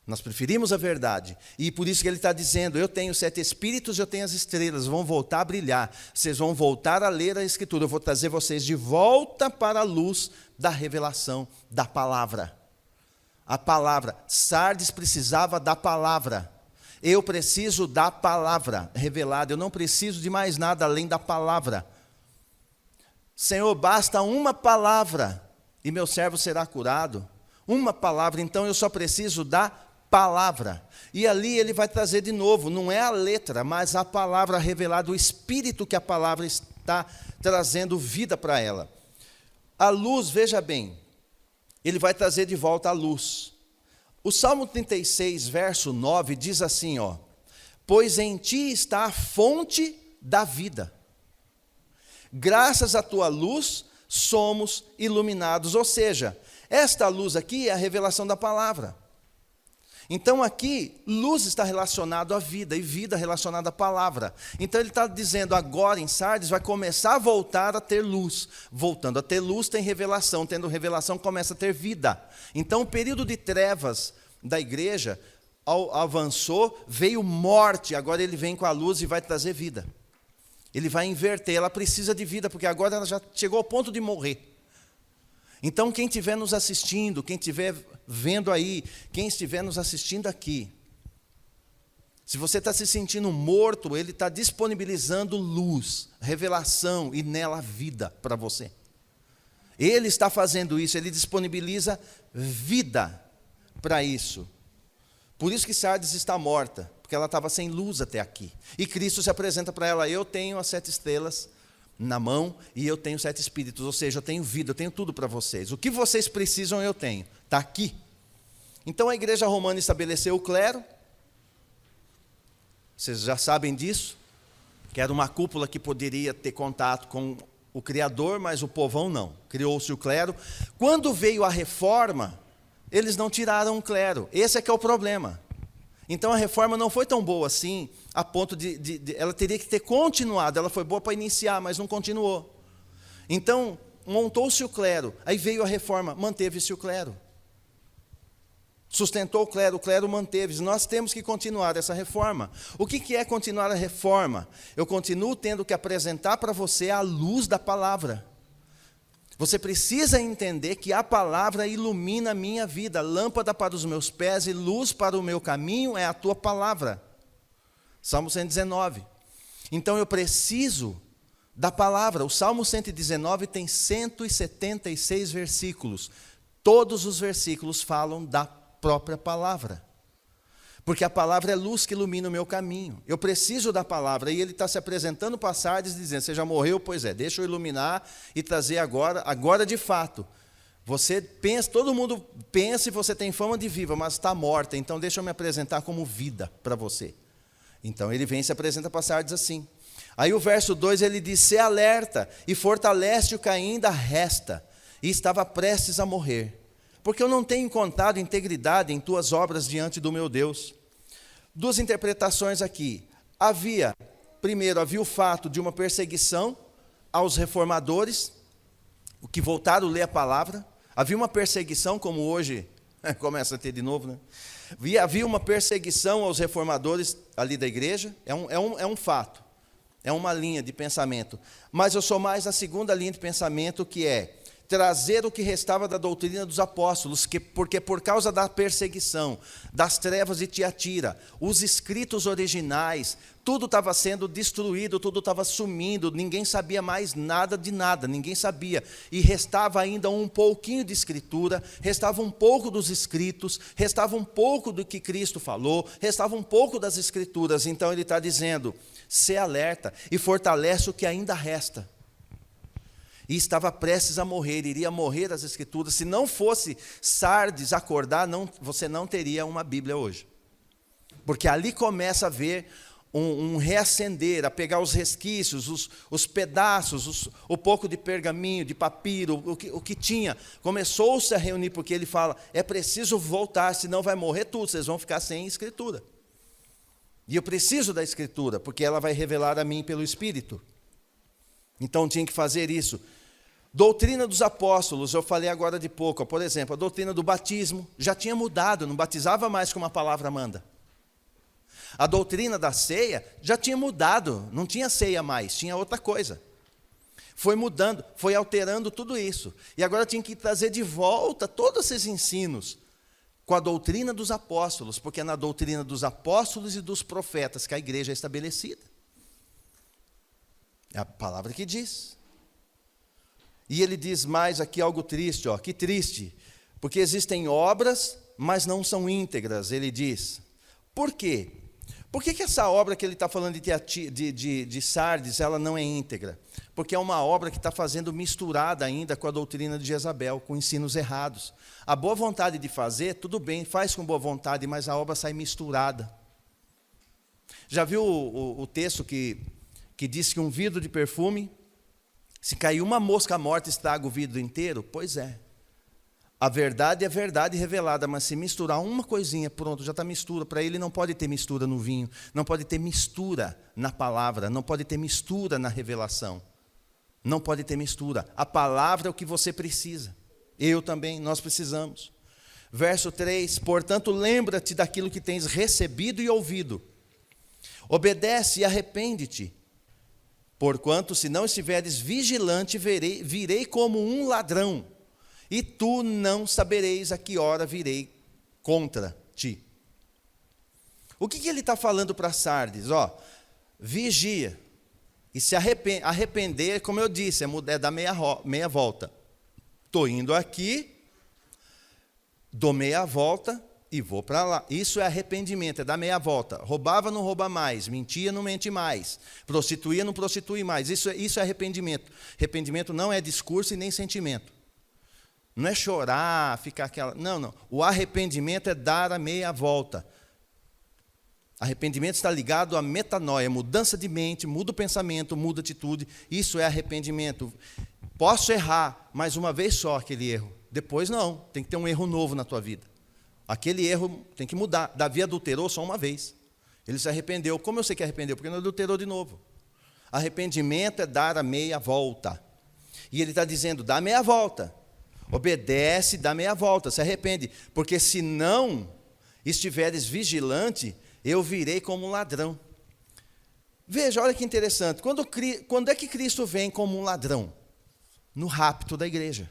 Nós preferimos a verdade. E por isso que ele está dizendo, eu tenho 7 espíritos, eu tenho as estrelas, vão voltar a brilhar. Vocês vão voltar a ler a Escritura. Eu vou trazer vocês de volta para a luz da revelação da palavra. A palavra. Sardes precisava da palavra. Eu preciso da palavra revelada. Eu não preciso de mais nada além da palavra. Senhor, basta uma palavra e meu servo será curado. Uma palavra, então eu só preciso da palavra. E ali ele vai trazer de novo, não é a letra, mas a palavra revelada, o espírito que a palavra está trazendo vida para ela. A luz, veja bem, ele vai trazer de volta a luz. O Salmo 36, verso 9, diz assim, ó, pois em ti está a fonte da vida. Graças à tua luz, somos iluminados. Ou seja, esta luz aqui é a revelação da palavra. Então aqui, luz está relacionado à vida, e vida relacionada à palavra. Então ele está dizendo, agora em Sardes vai começar a voltar a ter luz. Voltando a ter luz, tem revelação. Tendo revelação, começa a ter vida. Então o período de trevas da igreja avançou, veio morte, agora ele vem com a luz e vai trazer vida. Ele vai inverter, ela precisa de vida, porque agora ela já chegou ao ponto de morrer. Então quem estiver nos assistindo, quem estiver vendo aí, quem estiver nos assistindo aqui, Se você está se sentindo morto, Ele está disponibilizando luz, revelação e nela vida para você. Ele está fazendo isso, Ele disponibiliza vida para isso. Por isso que Sardes está morta, porque ela estava sem luz até aqui. E Cristo se apresenta para ela: eu tenho as 7 estrelas na mão e eu tenho 7 espíritos, ou seja, eu tenho vida, eu tenho tudo para vocês. O que vocês precisam eu tenho, está aqui. Então a igreja romana estabeleceu o clero, vocês já sabem disso, que era uma cúpula que poderia ter contato com o Criador, mas o povão não, criou-se o clero. Quando veio a reforma, eles não tiraram o clero, esse é que é o problema. Então a reforma não foi tão boa assim, a ponto de ela teria que ter continuado. Ela foi boa para iniciar, mas não continuou. Então montou-se o clero, aí veio a reforma, manteve-se o clero. Sustentou o clero manteve-se. Nós temos que continuar essa reforma. O que é continuar a reforma? Eu continuo tendo que apresentar para você a luz da palavra. Você precisa entender que a palavra ilumina a minha vida, lâmpada para os meus pés e luz para o meu caminho é a tua palavra. Salmo 119. Então eu preciso da palavra. O Salmo 119 tem 176 versículos. Todos os versículos falam da própria palavra. Porque a palavra é luz que ilumina o meu caminho. Eu preciso da palavra. E ele está se apresentando para Sardes, dizendo: você já morreu? Pois é, deixa eu iluminar e trazer agora de fato. Você pensa, todo mundo pensa e você tem fama de viva, mas está morta. Então deixa eu me apresentar como vida para você. Então ele vem e se apresenta para Sardes assim. Aí o verso 2 ele diz: se alerta e fortalece o que ainda resta, e estava prestes a morrer. Porque eu não tenho encontrado integridade em tuas obras diante do meu Deus. 2 interpretações aqui. Primeiro, havia o fato de uma perseguição aos reformadores, o que voltaram a ler a palavra. Havia uma perseguição, como hoje começa a ter de novo, né? Havia uma perseguição aos reformadores ali da igreja, é um fato, é uma linha de pensamento. Mas eu sou mais na segunda linha de pensamento, que é trazer o que restava da doutrina dos apóstolos, porque por causa da perseguição, das trevas de Tiatira, os escritos originais, tudo estava sendo destruído, tudo estava sumindo, ninguém sabia mais nada de nada, ninguém sabia. E restava ainda um pouquinho de escritura, restava um pouco dos escritos, restava um pouco do que Cristo falou, restava um pouco das escrituras. Então ele está dizendo: se alerta e fortalece o que ainda resta. E estava prestes a morrer, iria morrer as escrituras. Se não fosse Sardes acordar, você não teria uma Bíblia hoje. Porque ali começa a ver um reacender, a pegar os resquícios, os pedaços, o pouco de pergaminho, de papiro, o que tinha. Começou-se a reunir, porque ele fala: é preciso voltar, senão vai morrer tudo, vocês vão ficar sem escritura. E eu preciso da escritura, porque ela vai revelar a mim pelo Espírito. Então tinha que fazer isso. Doutrina dos apóstolos, eu falei agora de pouco. Por exemplo, a doutrina do batismo já tinha mudado, não batizava mais como a palavra manda. A doutrina da ceia já tinha mudado, não tinha ceia mais, tinha outra coisa. Foi mudando, foi alterando tudo isso. E agora tinha que trazer de volta todos esses ensinos com a doutrina dos apóstolos, porque é na doutrina dos apóstolos e dos profetas que a igreja é estabelecida. É a palavra que diz. E ele diz mais aqui algo triste, que triste, porque existem obras, mas não são íntegras, ele diz. Por quê? Por que essa obra que ele está falando de Sardes, ela não é íntegra? Porque é uma obra que está fazendo misturada ainda com a doutrina de Jezabel, com ensinos errados. A boa vontade de fazer, tudo bem, faz com boa vontade, mas a obra sai misturada. Já viu o texto que diz que um vidro de perfume, se cair uma mosca morta, estraga o vidro inteiro? Pois é. A verdade é verdade revelada, mas se misturar uma coisinha, pronto, já está mistura. Para ele não pode ter mistura no vinho, não pode ter mistura na palavra, não pode ter mistura na revelação. Não pode ter mistura. A palavra é o que você precisa. Eu também, nós precisamos. Verso 3, portanto, lembra-te daquilo que tens recebido e ouvido. Obedece e arrepende-te. Porquanto, se não estiveres vigilante, virei como um ladrão, e tu não sabereis a que hora virei contra ti. O que ele está falando para Sardes? Ó, vigia. E se arrepender, como eu disse, é dar meia volta. Estou indo aqui, dou meia volta e vou para lá. Isso é arrependimento, é dar meia volta. Roubava, não rouba mais. Mentia, não mente mais. Prostituía, não prostitui mais. Isso é arrependimento. Arrependimento não é discurso e nem sentimento. Não é chorar, ficar aquela... Não. O arrependimento é dar a meia volta. Arrependimento está ligado à metanoia, mudança de mente, muda o pensamento, muda a atitude. Isso é arrependimento. Posso errar, mas uma vez só aquele erro. Depois não, tem que ter um erro novo na tua vida. Aquele erro tem que mudar. Davi adulterou só uma vez. Ele se arrependeu. Como eu sei que arrependeu? Porque não adulterou de novo. Arrependimento é dar a meia volta. E ele está dizendo, dá a meia volta. Obedece, dá meia volta, se arrepende. Porque se não estiveres vigilante, eu virei como um ladrão. Veja, olha que interessante. Quando é que Cristo vem como um ladrão? No rapto da igreja.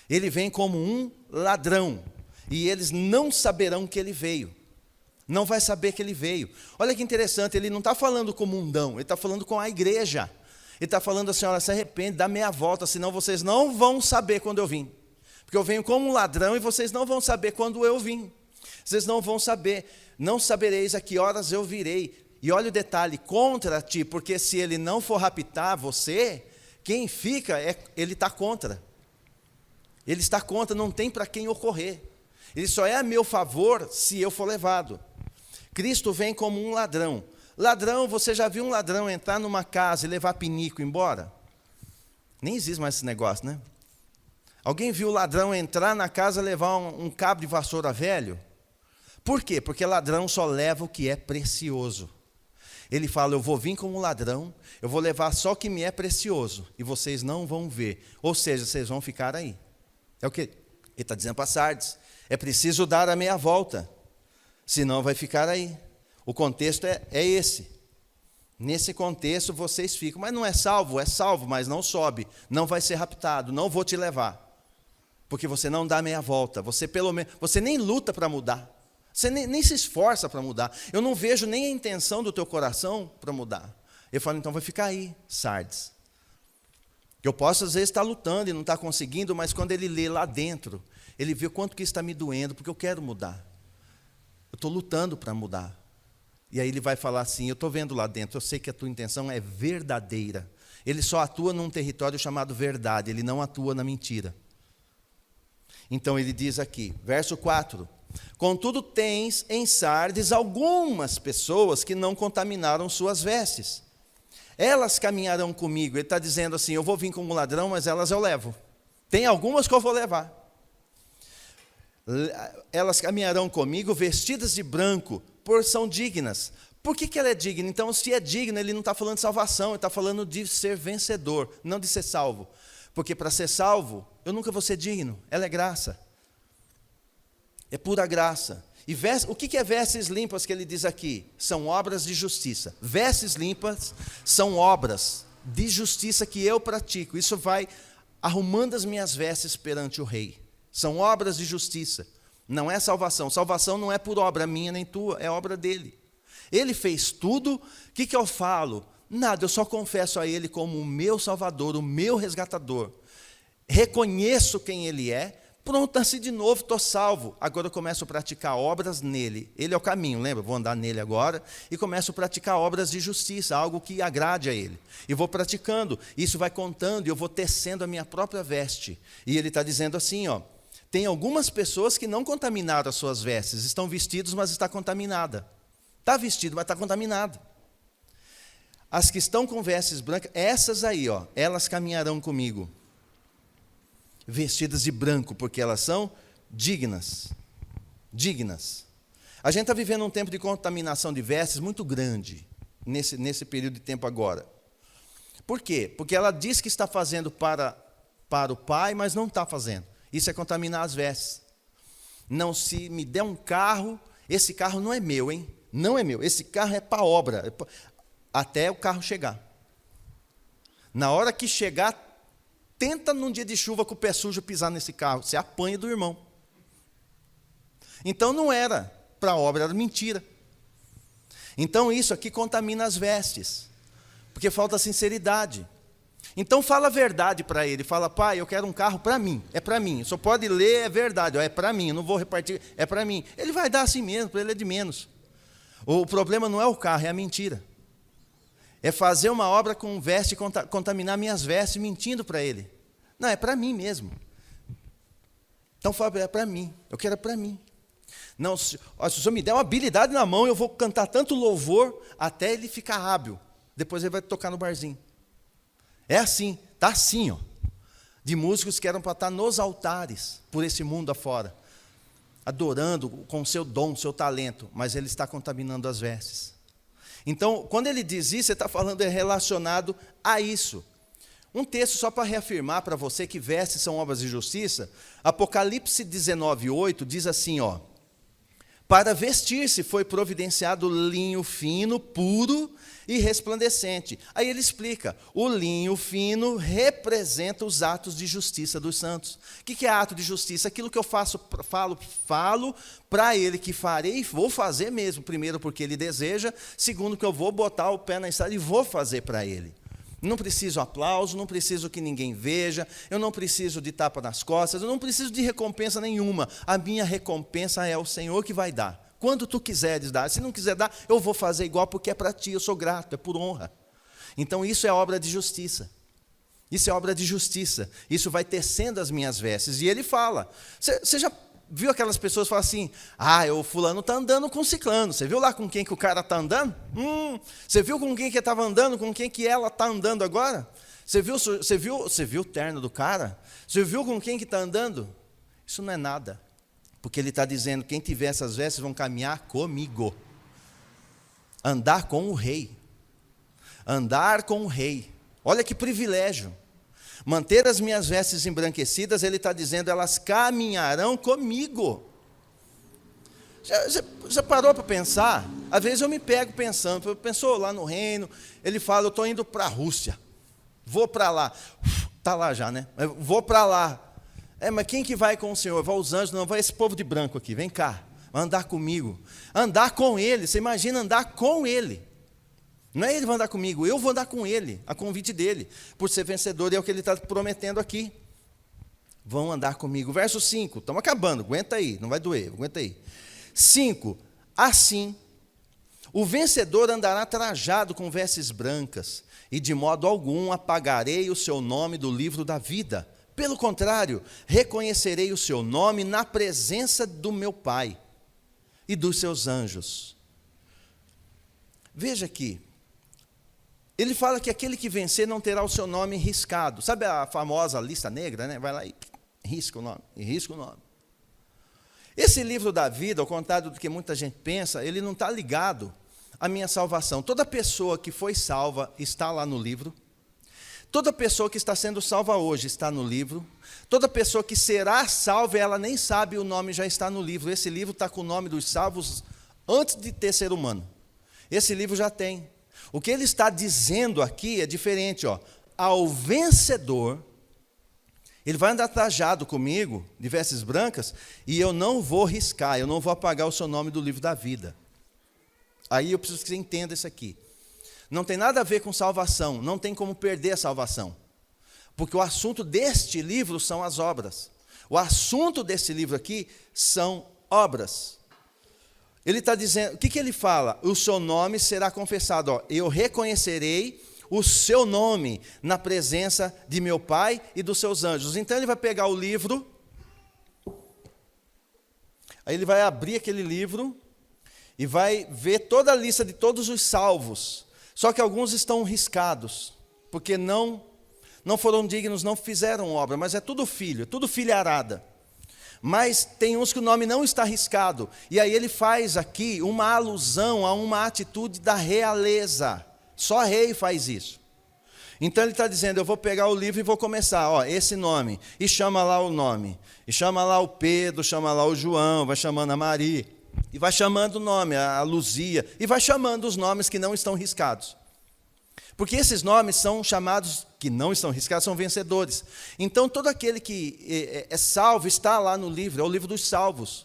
Ele vem como um ladrão. E eles não saberão que ele veio. Não vai saber que ele veio. Olha que interessante, ele não está falando com o mundão, ele está falando com a igreja. Ele está falando assim, olha, se arrepende, dá meia volta, senão vocês não vão saber quando eu vim. Porque eu venho como um ladrão e vocês não vão saber quando eu vim. Vocês não vão saber, não sabereis a que horas eu virei. E olha o detalhe, contra ti, porque se ele não for raptar você, quem fica, ele está contra. Ele está contra, não tem para quem ocorrer. Ele só é a meu favor se eu for levado. Cristo vem como um ladrão. Ladrão, você já viu um ladrão entrar numa casa e levar pinico embora? Nem existe mais esse negócio, né? Alguém viu o ladrão entrar na casa e levar um cabo de vassoura velho? Por quê? Porque ladrão só leva o que é precioso. Ele fala, eu vou vir como um ladrão, eu vou levar só o que me é precioso, e vocês não vão ver. Ou seja, vocês vão ficar aí. É o que ele está dizendo para Sardes. É preciso dar a meia volta, senão vai ficar aí. O contexto é esse. Nesse contexto vocês ficam, mas não é salvo, mas não sobe, não vai ser raptado, não vou te levar. Porque você não dá meia volta, você nem luta para mudar. Você nem se esforça para mudar. Eu não vejo nem a intenção do teu coração para mudar. Eu falo, então vai ficar aí, Sardes. Eu posso às vezes estar lutando e não estar conseguindo, mas quando ele lê lá dentro, ele vê o quanto que está me doendo, porque eu quero mudar. Eu estou lutando para mudar. E aí ele vai falar assim, eu estou vendo lá dentro, eu sei que a tua intenção é verdadeira. Ele só atua num território chamado verdade, ele não atua na mentira. Então ele diz aqui, verso 4, contudo tens em Sardes algumas pessoas que não contaminaram suas vestes. Elas caminharão comigo. Ele está dizendo assim, eu vou vir como ladrão, mas elas eu levo. Tem algumas que eu vou levar. Elas caminharão comigo vestidas de branco, por são dignas. Por que ela é digna? Então, se é digna, ele não está falando de salvação, ele está falando de ser vencedor, não de ser salvo. Porque para ser salvo, eu nunca vou ser digno, ela é graça. É pura graça. E o que é vestes limpas que ele diz aqui? São obras de justiça. Vestes limpas são obras de justiça que eu pratico. Isso vai arrumando as minhas vestes perante o rei. São obras de justiça. Não é salvação. Salvação não é por obra minha nem tua, é obra dele. Ele fez tudo. O que eu falo? Nada, eu só confesso a ele como o meu salvador, o meu resgatador. Reconheço quem ele é. Pronto, nasci de novo, estou salvo. Agora eu começo a praticar obras nele. Ele é o caminho, lembra? Vou andar nele agora e começo a praticar obras de justiça, algo que agrade a ele. E vou praticando, isso vai contando e eu vou tecendo a minha própria veste. E ele está dizendo assim, ó, tem algumas pessoas que não contaminaram as suas vestes, estão vestidos, mas está contaminada. Está vestido, mas está contaminado. As que estão com vestes brancas, essas aí, ó, elas caminharão comigo. Vestidas de branco, porque elas são dignas. Dignas. A gente está vivendo um tempo de contaminação de vestes muito grande, nesse período de tempo agora. Por quê? Porque ela diz que está fazendo para o Pai, mas não está fazendo. Isso é contaminar as vestes. Não, se me der um carro, esse carro não é meu, hein? Não é meu, esse carro é para a obra, até o carro chegar. Na hora que chegar, tenta num dia de chuva com o pé sujo pisar nesse carro, você apanha do irmão. Então não era para a obra, era mentira. Então isso aqui contamina as vestes, porque falta sinceridade. Então fala a verdade para ele, fala: pai, eu quero um carro para mim, é para mim, só pode ler, é verdade, é para mim, eu não vou repartir, é para mim. Ele vai dar assim mesmo, para ele é de menos. O problema não é o carro, é a mentira. É fazer uma obra com veste, contaminar minhas vestes, mentindo para ele. Não, é para mim mesmo. Então fala: é para mim, eu quero para mim. Não, se o senhor me der uma habilidade na mão, eu vou cantar tanto louvor até ele ficar hábil. Depois ele vai tocar no barzinho. É assim, está assim, ó, de músicos que eram para estar nos altares, por esse mundo afora, adorando com o seu dom, o seu talento, mas ele está contaminando as vestes. Então, quando ele diz isso, ele está falando relacionado a isso. Um texto só para reafirmar para você que vestes são obras de justiça, Apocalipse 19:8 diz assim, ó: para vestir-se foi providenciado linho fino, puro e resplandecente. Aí ele explica: o linho fino representa os atos de justiça dos santos. O que é ato de justiça? Aquilo que eu falo para ele que farei, vou fazer mesmo. Primeiro, porque ele deseja. Segundo, que eu vou botar o pé na estrada e vou fazer para ele. Não preciso aplauso, não preciso que ninguém veja, eu não preciso de tapa nas costas, eu não preciso de recompensa nenhuma. A minha recompensa é o Senhor que vai dar. Quando tu quiseres dar, se não quiser dar, eu vou fazer igual, porque é para ti, eu sou grato, é por honra. Então isso é obra de justiça. Isso é obra de justiça. Isso vai tecendo as minhas vestes. E ele fala, você já viu aquelas pessoas que falam assim: ah, o fulano está andando com ciclano. Você viu lá com quem que o cara está andando? Você viu com quem que estava andando, com quem que ela está andando agora? Você viu o terno do cara? Você viu com quem que está andando? Isso não é nada. Porque ele está dizendo: quem tiver essas vestes vão caminhar comigo. Andar com o rei. Andar com o rei. Olha que privilégio. Manter as minhas vestes embranquecidas, ele está dizendo, elas caminharão comigo. Já parou para pensar? Às vezes eu me pego pensando, pensou lá no reino, ele fala: eu estou indo para a Rússia, vou para lá. Está lá já, né? Vou para lá. Mas quem que vai com o Senhor? Vai os anjos? Não, vai esse povo de branco aqui, vem cá, vai andar comigo. Andar com ele, você imagina andar com ele. Não é ele que vai andar comigo, eu vou andar com ele, a convite dele, por ser vencedor, e é o que ele está prometendo aqui. Vão andar comigo. Verso 5, estamos acabando, aguenta aí, não vai doer, aguenta aí. 5, assim, o vencedor andará trajado com vestes brancas, e de modo algum apagarei o seu nome do livro da vida. Pelo contrário, reconhecerei o seu nome na presença do meu Pai e dos seus anjos. Veja aqui, ele fala que aquele que vencer não terá o seu nome riscado. Sabe a famosa lista negra, né? Vai lá e risca o nome. Esse livro da vida, ao contrário do que muita gente pensa, ele não está ligado à minha salvação. Toda pessoa que foi salva está lá no livro. Toda pessoa que está sendo salva hoje está no livro. Toda pessoa que será salva, ela nem sabe o nome, já está no livro. Esse livro está com o nome dos salvos antes de ter ser humano. Esse livro já tem. O que ele está dizendo aqui é diferente, ó. Ao vencedor, ele vai andar trajado comigo, de vestes brancas, e eu não vou riscar, eu não vou apagar o seu nome do livro da vida. Aí eu preciso que você entenda isso aqui. Não tem nada a ver com salvação, não tem como perder a salvação. Porque o assunto deste livro são as obras. O assunto desse livro aqui são obras. Ele está dizendo, o que ele fala? O seu nome será confessado. Ó, eu reconhecerei o seu nome na presença de meu Pai e dos seus anjos. Então ele vai pegar o livro, aí ele vai abrir aquele livro e vai ver toda a lista de todos os salvos. Só que alguns estão riscados, porque não foram dignos, não fizeram obra, mas é tudo filharada. Mas tem uns que o nome não está riscado. E aí ele faz aqui uma alusão a uma atitude da realeza. Só rei faz isso. Então ele está dizendo, eu vou pegar o livro e vou começar, ó, esse nome. E chama lá o nome. E chama lá o Pedro, chama lá o João, vai chamando a Maria. E vai chamando o nome, a Luzia. E vai chamando os nomes que não estão riscados. Porque esses nomes são chamados, que não estão riscados, são vencedores. Então, todo aquele que é salvo está lá no livro, é o livro dos salvos.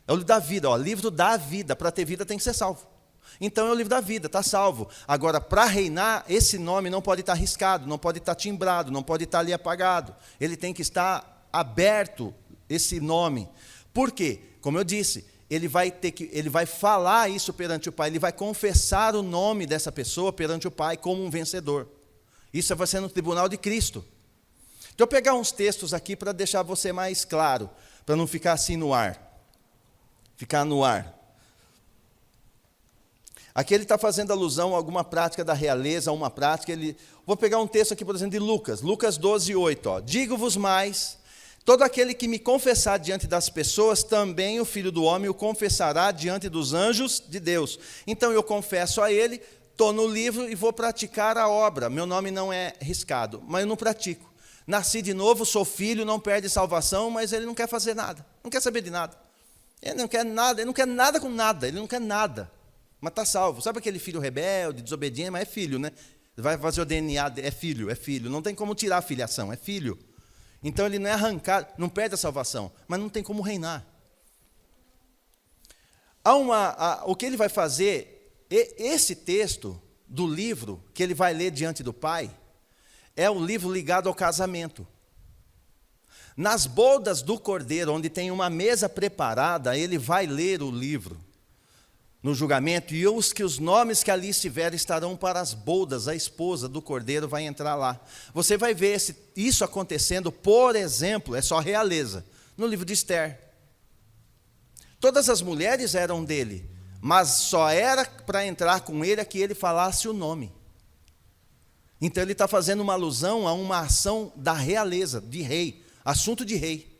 É o livro da vida, ó, livro da vida. Para ter vida tem que ser salvo. Então é o livro da vida, está salvo. Agora, para reinar, esse nome não pode estar riscado, não pode estar timbrado, não pode estar ali apagado. Ele tem que estar aberto, esse nome. Por quê? Como eu disse, ele vai falar isso perante o Pai, ele vai confessar o nome dessa pessoa perante o Pai como um vencedor. Isso vai ser no tribunal de Cristo. Então, eu vou pegar uns textos aqui para deixar você mais claro, para não ficar assim no ar. Ficar no ar. Aqui ele está fazendo alusão a alguma prática da realeza, a uma prática. Vou pegar um texto aqui, por exemplo, de Lucas. Lucas 12, 8. Digo-vos mais, todo aquele que me confessar diante das pessoas, também o Filho do Homem o confessará diante dos anjos de Deus. Então eu confesso a ele, estou no livro e vou praticar a obra. Meu nome não é riscado, mas eu não pratico. Nasci de novo, sou filho, não perde salvação, mas ele não quer fazer nada, não quer saber de nada. Ele não quer nada, ele não quer nada com nada, ele não quer nada. Mas está salvo. Sabe aquele filho rebelde, desobediente, mas é filho, né? Vai fazer o DNA, é filho. Não tem como tirar a filiação, é filho. Então ele não é arrancado, não perde a salvação, mas não tem como reinar. O que ele vai fazer, esse texto do livro que ele vai ler diante do Pai, é o livro ligado ao casamento. Nas bodas do Cordeiro, onde tem uma mesa preparada, ele vai ler o livro no julgamento, e os nomes que ali estiverem estarão para as bodas, a esposa do Cordeiro vai entrar lá. Você vai ver isso acontecendo, por exemplo, é só realeza, no livro de Esther. Todas as mulheres eram dele, mas só era para entrar com ele a que ele falasse o nome. Então ele está fazendo uma alusão a uma ação da realeza, de rei, assunto de rei.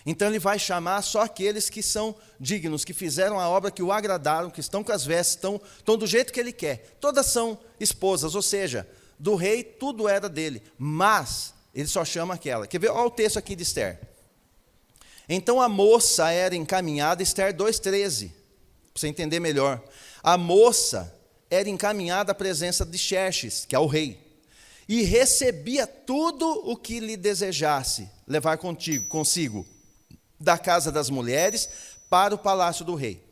Então ele vai chamar só aqueles que são dignos, que fizeram a obra que o agradaram, que estão com as vestes, estão do jeito que ele quer. Todas são esposas, ou seja, do rei tudo era dele, mas ele só chama aquela. Quer ver? Olha o texto aqui de Esther. Então a moça era encaminhada, Esther 2,13, para você entender melhor. A moça era encaminhada à presença de Xerxes, que é o rei, e recebia tudo o que lhe desejasse levar consigo, da casa das mulheres para o palácio do rei.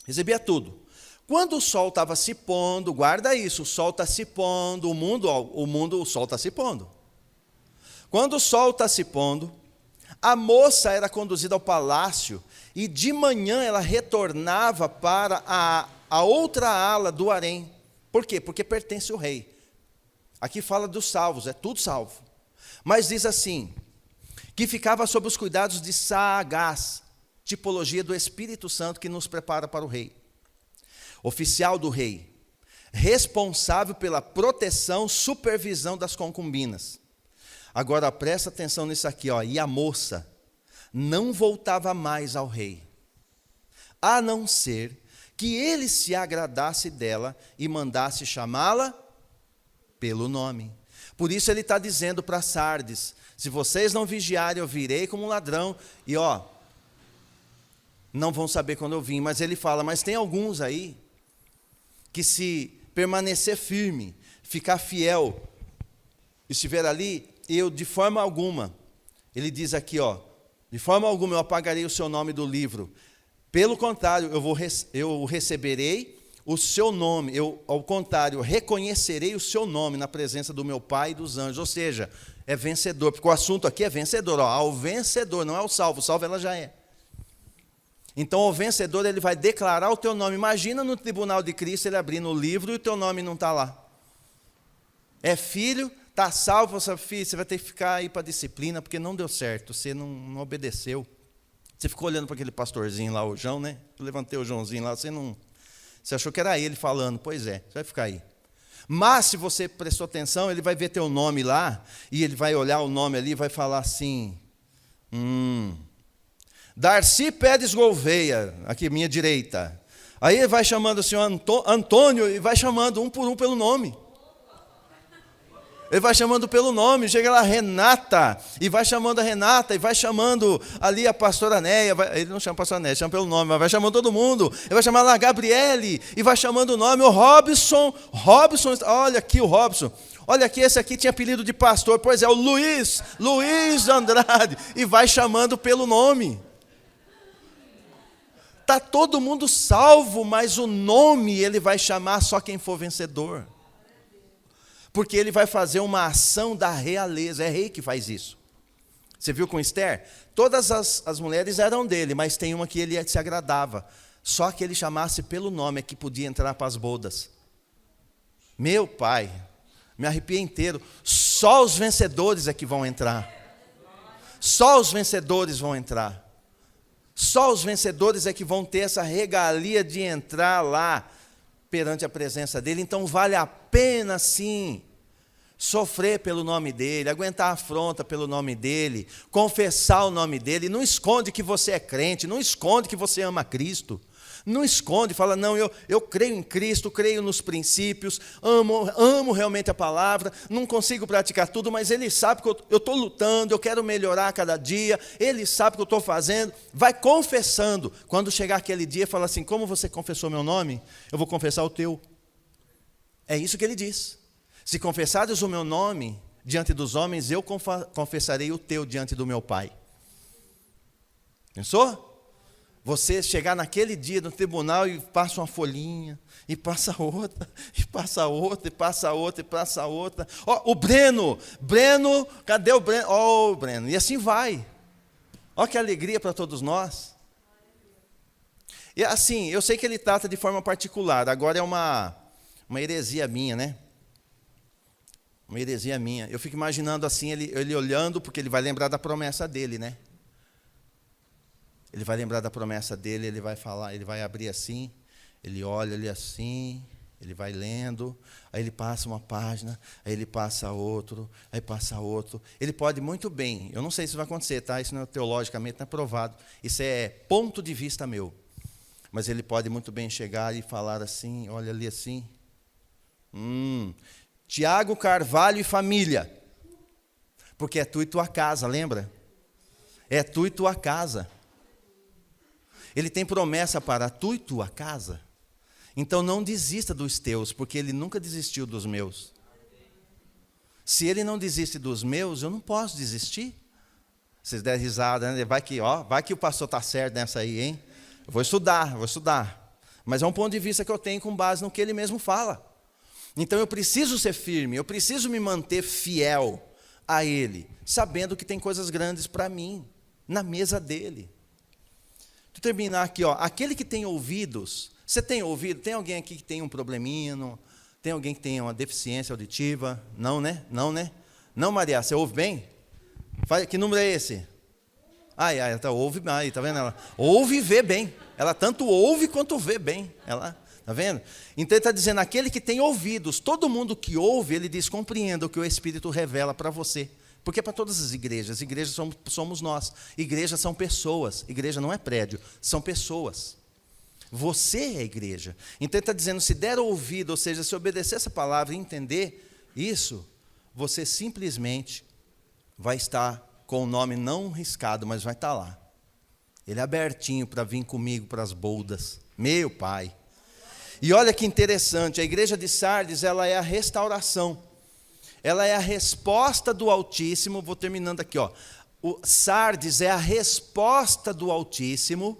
Recebia tudo. Quando o sol estava se pondo, guarda isso, o sol está se pondo, o sol está se pondo. Quando o sol está se pondo, a moça era conduzida ao palácio e de manhã ela retornava para a outra ala do harém. Por quê? Porque pertence ao rei. Aqui fala dos salvos, é tudo salvo. Mas diz assim, que ficava sob os cuidados de Sagaz, tipologia do Espírito Santo que nos prepara para o rei. Oficial do rei, responsável pela proteção, supervisão das concubinas. Agora presta atenção nisso aqui, e a moça não voltava mais ao rei, a não ser que ele se agradasse dela e mandasse chamá-la pelo nome. Por isso ele está dizendo para Sardes, se vocês não vigiarem, eu virei como um ladrão, e não vão saber quando eu vim. Mas ele fala, mas tem alguns aí, que se permanecer firme, ficar fiel, estiver ali, eu de forma alguma, ele diz aqui, de forma alguma eu apagarei o seu nome do livro. Pelo contrário, eu receberei o seu nome, ao contrário, reconhecerei o seu nome na presença do meu Pai e dos anjos. Ou seja, é vencedor, porque o assunto aqui é vencedor, ao vencedor, não é o salvo ela já é. Então o vencedor, ele vai declarar o teu nome. Imagina no tribunal de Cristo, ele abrindo o livro e o teu nome não está lá. É filho, está salvo, filho, você vai ter que ficar aí para a disciplina, porque não deu certo, você não obedeceu. Você ficou olhando para aquele pastorzinho lá, o João, né? Eu levantei o Joãozinho lá, você achou que era ele falando, pois é, você vai ficar aí. Mas se você prestou atenção, ele vai ver teu nome lá, e ele vai olhar o nome ali e vai falar assim, Darcy Pérez Gouveia, aqui minha direita. Aí ele vai chamando o senhor Antônio, e vai chamando um por um pelo nome. Ele vai chamando pelo nome, chega lá Renata, e vai chamando a Renata, e vai chamando ali a pastora Néia, ele não chama a pastora Néia, chama pelo nome, mas vai chamando todo mundo, ele vai chamar lá a Gabriele, e vai chamando o nome, o Robson, olha aqui o Robson, olha aqui, esse aqui tinha apelido de pastor, pois é, o Luiz Andrade, e vai chamando pelo nome. tá todo mundo salvo, mas o nome ele vai chamar só quem for vencedor. Porque ele vai fazer uma ação da realeza, é rei que faz isso. Você viu com Esther? Todas as mulheres eram dele, mas tem uma que ele se agradava. Só que ele chamasse pelo nome é que podia entrar para as bodas. Meu pai, me arrepiei inteiro. Só os vencedores é que vão entrar. Só os vencedores vão entrar. Só os vencedores é que vão ter essa regalia de entrar lá perante a presença dele. Então vale a pena sim sofrer pelo nome dele, aguentar a afronta pelo nome dele, confessar o nome dele. Não esconde que você é crente, não esconde que você ama Cristo. Não esconde, fala, não, eu creio em Cristo, creio nos princípios, amo realmente a palavra, não consigo praticar tudo, mas Ele sabe que eu estou lutando, eu quero melhorar a cada dia, Ele sabe o que eu estou fazendo, vai confessando. Quando chegar aquele dia, fala assim, como você confessou meu nome, eu vou confessar o teu. É isso que Ele diz. Se confessares o meu nome diante dos homens, eu confessarei o teu diante do meu Pai. Pensou? Você chegar naquele dia no tribunal e passa uma folhinha, e passa outra, e passa outra, e passa outra, e passa outra. Ó, o Breno, cadê o Breno? Ó, o Breno, e assim vai. Ó que alegria para todos nós. E assim, eu sei que ele trata de forma particular, agora é uma heresia minha, né? Uma heresia minha. Eu fico imaginando assim, ele olhando, porque ele vai lembrar da promessa dele, né? Ele vai lembrar da promessa dele, ele vai falar, ele vai abrir assim, ele olha ali assim, ele vai lendo, aí ele passa uma página, aí ele passa outro, aí passa outro. Ele pode muito bem, eu não sei se vai acontecer, tá? Isso não é teologicamente não é provado, isso é ponto de vista meu. Mas ele pode muito bem chegar e falar assim, olha ali assim. Tiago Carvalho e família. Porque é tu e tua casa, lembra? É tu e tua casa. Ele tem promessa para tu e tua casa. Então não desista dos teus, porque ele nunca desistiu dos meus. Se ele não desiste dos meus, eu não posso desistir. Vocês deram risada, né? Vai que o pastor está certo nessa aí, hein? Eu vou estudar. Mas é um ponto de vista que eu tenho com base no que ele mesmo fala. Então eu preciso ser firme, eu preciso me manter fiel a ele, sabendo que tem coisas grandes para mim, na mesa dele. Vou terminar aqui, ó. Aquele que tem ouvidos, você tem ouvido? Tem alguém aqui que tem um probleminha? Não? Tem alguém que tem uma deficiência auditiva? Não, né? Não, Maria, você ouve bem? Que número é esse? Ela ouve, tá vendo? Ela ouve e vê bem. Ela tanto ouve quanto vê bem. Ela, tá vendo? Então ele está dizendo, aquele que tem ouvidos, todo mundo que ouve, ele diz, compreenda o que o Espírito revela para você. Porque é para todas as igrejas somos nós. Igrejas são pessoas, igreja não é prédio, são pessoas. Você é a igreja. Então ele está dizendo, se der ouvido, ou seja, se obedecer essa palavra e entender isso, você simplesmente vai estar com o nome não riscado, mas vai estar lá. Ele é abertinho para vir comigo para as bodas. Meu Pai. E olha que interessante, a igreja de Sardes, ela é a restauração. Ela é a resposta do Altíssimo, vou terminando aqui, ó. O Sardes é a resposta do Altíssimo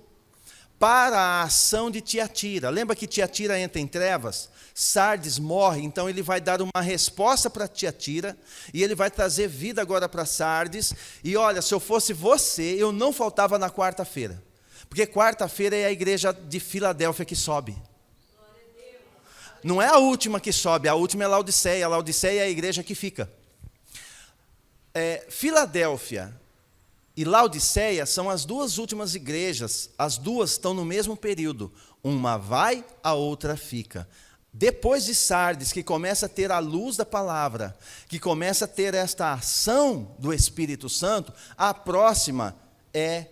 para a ação de Tiatira. Lembra que Tiatira entra em trevas? Sardes morre, então ele vai dar uma resposta para Tiatira, e ele vai trazer vida agora para Sardes. E olha, se eu fosse você, eu não faltava na quarta-feira, porque quarta-feira é a igreja de Filadélfia que sobe. Não é a última que sobe, a última é Laodiceia. A Laodiceia é a igreja que fica. Filadélfia e Laodiceia são as duas últimas igrejas. As duas estão no mesmo período. Uma vai, a outra fica. Depois de Sardes, que começa a ter a luz da palavra, que começa a ter esta ação do Espírito Santo, a próxima é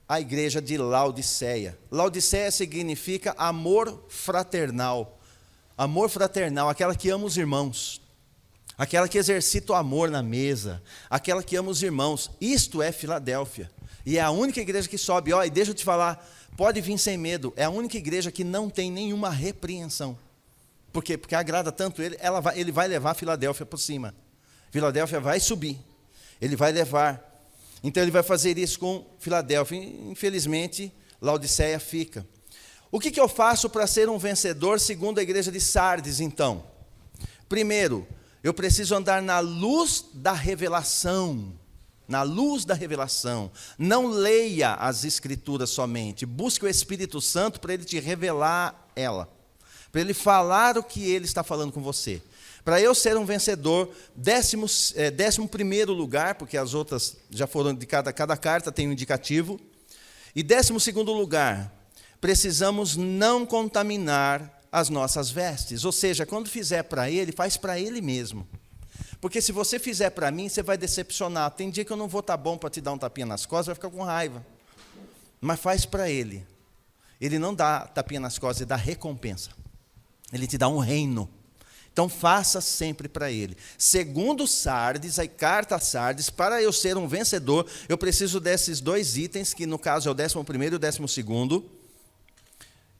a igreja de Laodiceia. Laodiceia significa amor fraternal. Amor fraternal, aquela que ama os irmãos, aquela que exercita o amor na mesa, aquela que ama os irmãos. Isto é Filadélfia. E é a única igreja que sobe. E deixa eu te falar, pode vir sem medo. É a única igreja que não tem nenhuma repreensão. Por quê? Porque agrada tanto ele, ele vai levar Filadélfia por cima. Filadélfia vai subir. Ele vai levar. Então ele vai fazer isso com Filadélfia. Infelizmente, Laodiceia fica. O que eu faço para ser um vencedor segundo a igreja de Sardes, então? Primeiro, eu preciso andar na luz da revelação. Na luz da revelação. Não leia as Escrituras somente. Busque o Espírito Santo para ele te revelar ela. Para ele falar o que ele está falando com você. Para eu ser um vencedor, 11º lugar, porque as outras já foram de cada carta tem um indicativo. E 12º lugar, precisamos não contaminar as nossas vestes. Ou seja, quando fizer para ele, faz para ele mesmo. Porque se você fizer para mim, você vai decepcionar. Tem dia que eu não vou estar bom para te dar um tapinha nas costas, vai ficar com raiva. Mas faz para ele. Ele não dá tapinha nas costas, ele dá recompensa. Ele te dá um reino. Então faça sempre para ele. Segundo Sardes, a carta a Sardes, para eu ser um vencedor, eu preciso desses 2 itens, que no caso é o 11º e o 12º,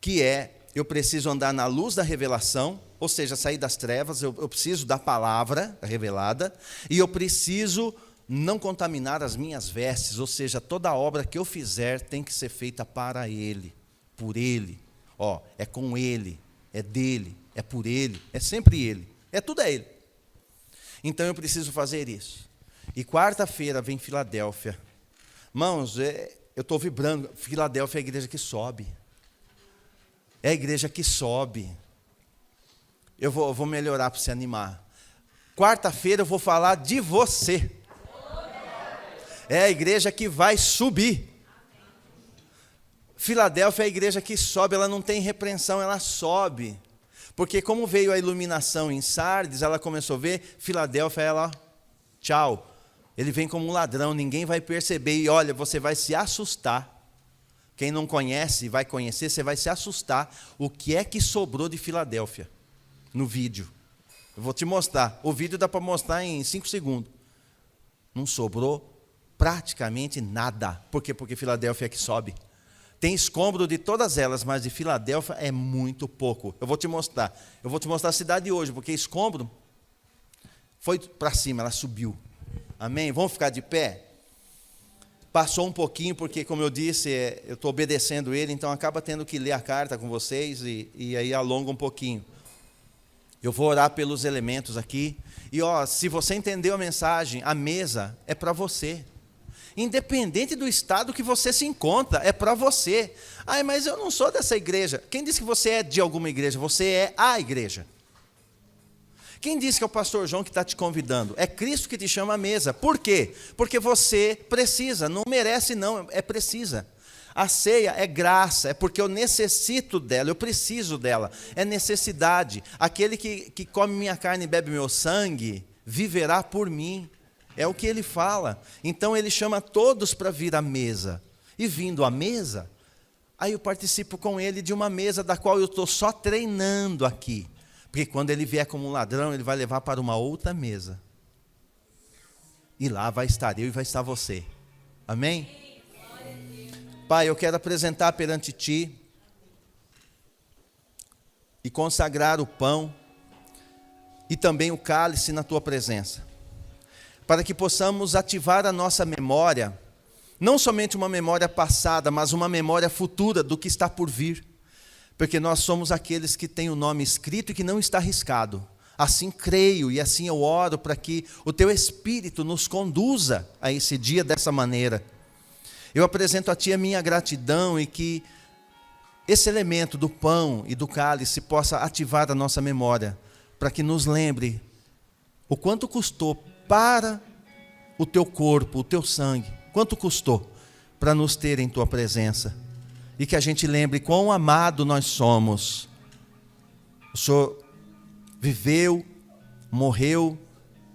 que é, eu preciso andar na luz da revelação, ou seja, sair das trevas, eu preciso da palavra revelada, e eu preciso não contaminar as minhas vestes, ou seja, toda obra que eu fizer tem que ser feita para ele, por ele, é com ele, é dele, é por ele, é sempre ele, tudo é ele. Então eu preciso fazer isso. E quarta-feira vem Filadélfia. Irmãos, eu estou vibrando, Filadélfia é a igreja que sobe. É a igreja que sobe. Eu vou melhorar para você animar. Quarta-feira eu vou falar de você. É a igreja que vai subir. Filadélfia é a igreja que sobe, ela não tem repreensão, ela sobe. Porque como veio a iluminação em Sardes, ela começou a ver, Filadélfia, ela, tchau. Ele vem como um ladrão, ninguém vai perceber. E olha, você vai se assustar. Quem não conhece, vai conhecer, você vai se assustar. O que é que sobrou de Filadélfia? No vídeo. Eu vou te mostrar. O vídeo dá para mostrar em 5 segundos. Não sobrou praticamente nada. Por quê? Porque Filadélfia é que sobe. Tem escombro de todas elas, mas de Filadélfia é muito pouco. Eu vou te mostrar. Eu vou te mostrar a cidade de hoje, porque escombro foi para cima, ela subiu. Amém? Vamos ficar de pé? Passou um pouquinho, porque, como eu disse, eu estou obedecendo ele, então acaba tendo que ler a carta com vocês e aí alonga um pouquinho. Eu vou orar pelos elementos aqui. E se você entendeu a mensagem, a mesa é para você. Independente do estado que você se encontra, é para você. Mas eu não sou dessa igreja. Quem disse que você é de alguma igreja? Você é a igreja. Quem disse que é o pastor João que está te convidando? É Cristo que te chama à mesa. Por quê? Porque você precisa, não merece não, precisa. A ceia é graça, é porque eu necessito dela, eu preciso dela. É necessidade. Aquele que come minha carne e bebe meu sangue, viverá por mim. É o que ele fala. Então ele chama todos para vir à mesa. E vindo à mesa, aí eu participo com ele de uma mesa da qual eu estou só treinando aqui. Porque quando ele vier como um ladrão, ele vai levar para uma outra mesa. E lá vai estar eu e vai estar você. Amém? Pai, eu quero apresentar perante Ti e consagrar o pão e também o cálice na Tua presença. Para que possamos ativar a nossa memória, não somente uma memória passada, mas uma memória futura do que está por vir. Porque nós somos aqueles que têm o nome escrito e que não está riscado. Assim creio e assim eu oro para que o Teu Espírito nos conduza a esse dia dessa maneira. Eu apresento a Ti a minha gratidão e que esse elemento do pão e do cálice possa ativar a nossa memória, para que nos lembre o quanto custou para o Teu corpo, o Teu sangue, quanto custou para nos ter em Tua presença. E que a gente lembre quão amado nós somos. O Senhor viveu, morreu,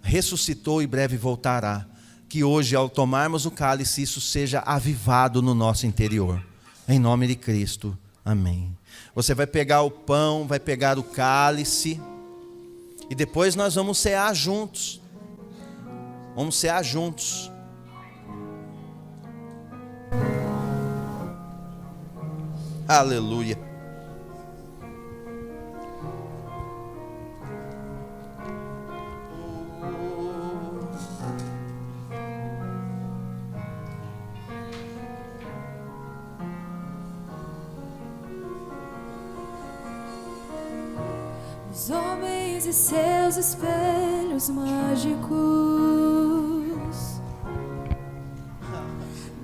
ressuscitou e breve voltará. Que hoje, ao tomarmos o cálice, isso seja avivado no nosso interior. Em nome de Cristo. Amém. Você vai pegar o pão, vai pegar o cálice. E depois nós vamos cear juntos. Vamos cear juntos. Aleluia. Os homens e seus espelhos mágicos,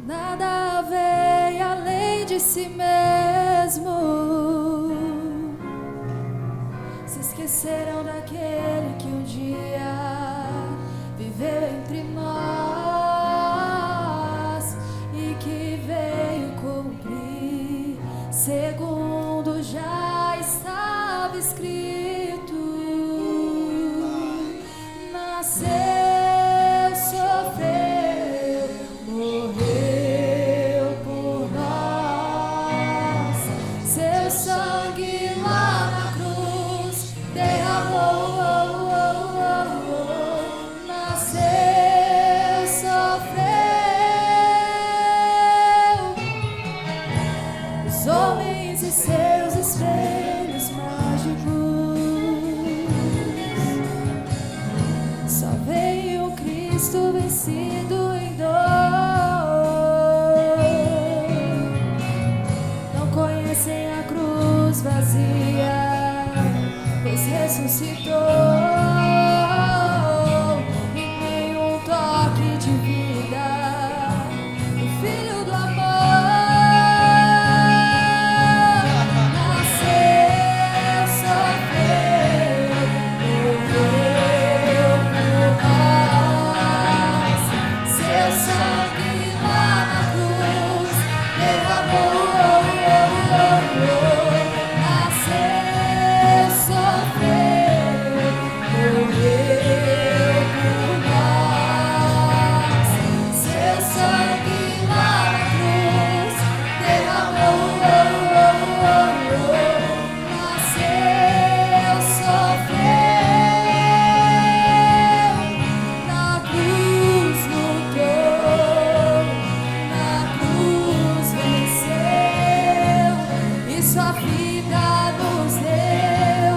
nada veio além de si mesmo. Se esqueceram daquele que um dia viveu entre nós e que veio cumprir segundo já estava escrito. Nasceu, sofreu, morreu por nós. Seu sangue lá na cruz derramou. Nasceu, sofreu. Os homens e seus espelhos mágicos, só veio Cristo vencido em dor. Não conhecem a cruz vazia, pois ressuscitou. E nenhum toque de vida do Filho do amor. Nasceu, sofreu, morreu por nós. Seu sangue lá na cruz derramou. Nasceu, sofreu, morreu por nós. Seu sangue lá na cruz derramou. Nasceu, sofreu, na cruz lutou, na cruz venceu e sua vida nos deu,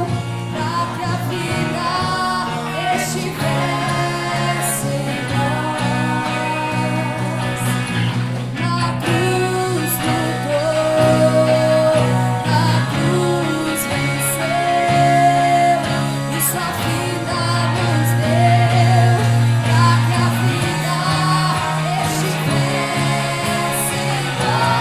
pra que a vida estivesse em nós. Na cruz lutou, na cruz venceu e sua vida nos deu, pra que a vida estivesse em nós.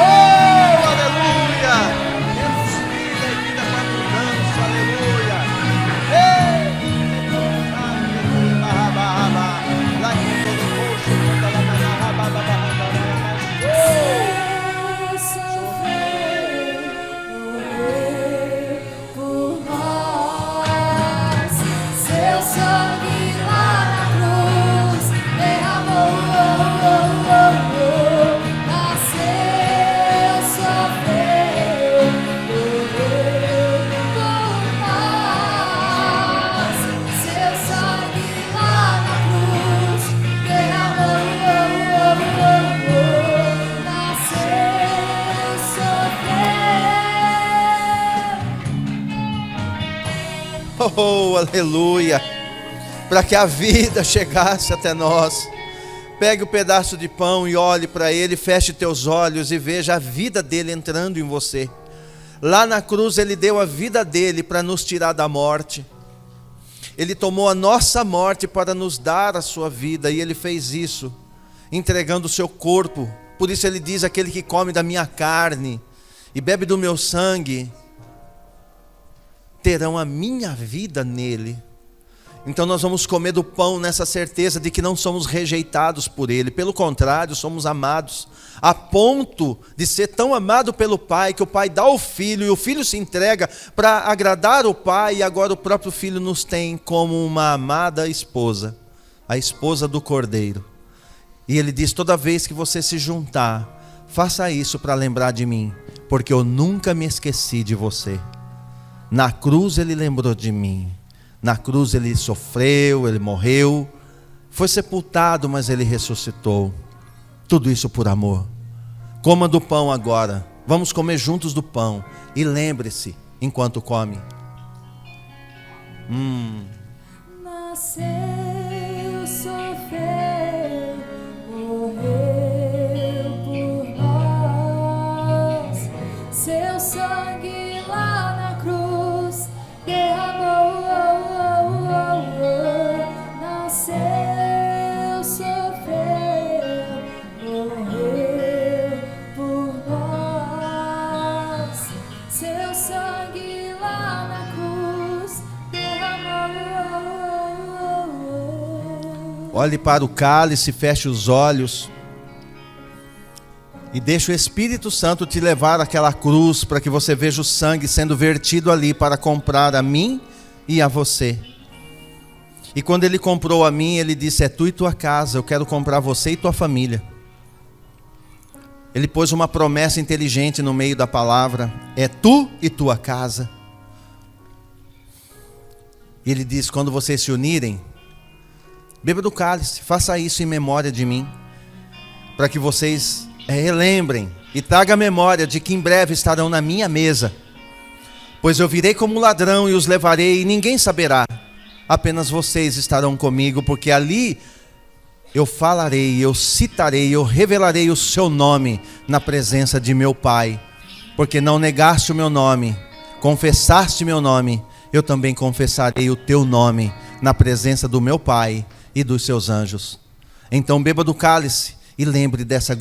Oh, aleluia! Temos vida e vida com abundância, aleluia! Ei! Sofreu, morreu por nós. Seu sangue lá na cruz derramou. Nasceu, sofreu, morreu por nós. Seu sangue lá na cruz derramou. Nasceu, sofreu. Oh, aleluia! Para que a vida chegasse até nós. Pegue o pedaço de pão e olhe para ele, feche teus olhos e veja a vida dele entrando em você. Lá na cruz ele deu a vida dele para nos tirar da morte. Ele tomou a nossa morte para nos dar a sua vida, e ele fez isso entregando o seu corpo. Por isso ele diz: aquele que come da minha carne e bebe do meu sangue terão a minha vida nele. Então nós vamos comer do pão nessa certeza de que não somos rejeitados por ele, pelo contrário, somos amados, a ponto de ser tão amado pelo Pai, que o Pai dá o Filho, e o Filho se entrega para agradar o Pai, e agora o próprio Filho nos tem como uma amada esposa, a esposa do Cordeiro. E ele diz: toda vez que você se juntar, faça isso para lembrar de mim, porque eu nunca me esqueci de você. Na cruz ele lembrou de mim. Na cruz ele sofreu, ele morreu, foi sepultado, mas ele ressuscitou. Tudo isso por amor. Coma do pão agora. Vamos comer juntos do pão. E lembre-se, enquanto come. Nasceu, sofreu, morreu Olhe para o cálice, feche os olhos e deixe o Espírito Santo te levar àquela cruz para que você veja o sangue sendo vertido ali para comprar a mim e a você. E quando ele comprou a mim, ele disse: é tu e tua casa, eu quero comprar você e tua família. Ele pôs uma promessa inteligente no meio da palavra: é tu e tua casa. Ele diz: quando vocês se unirem, beba do cálice, faça isso em memória de mim, para que vocês relembrem e tragam a memória de que em breve estarão na minha mesa. Pois eu virei como ladrão e os levarei, e ninguém saberá, apenas vocês estarão comigo, porque ali eu falarei, eu citarei, eu revelarei o seu nome na presença de meu Pai, porque não negaste o meu nome, confessaste meu nome, eu também confessarei o teu nome na presença do meu Pai e dos seus anjos. Então beba do cálice e lembre desse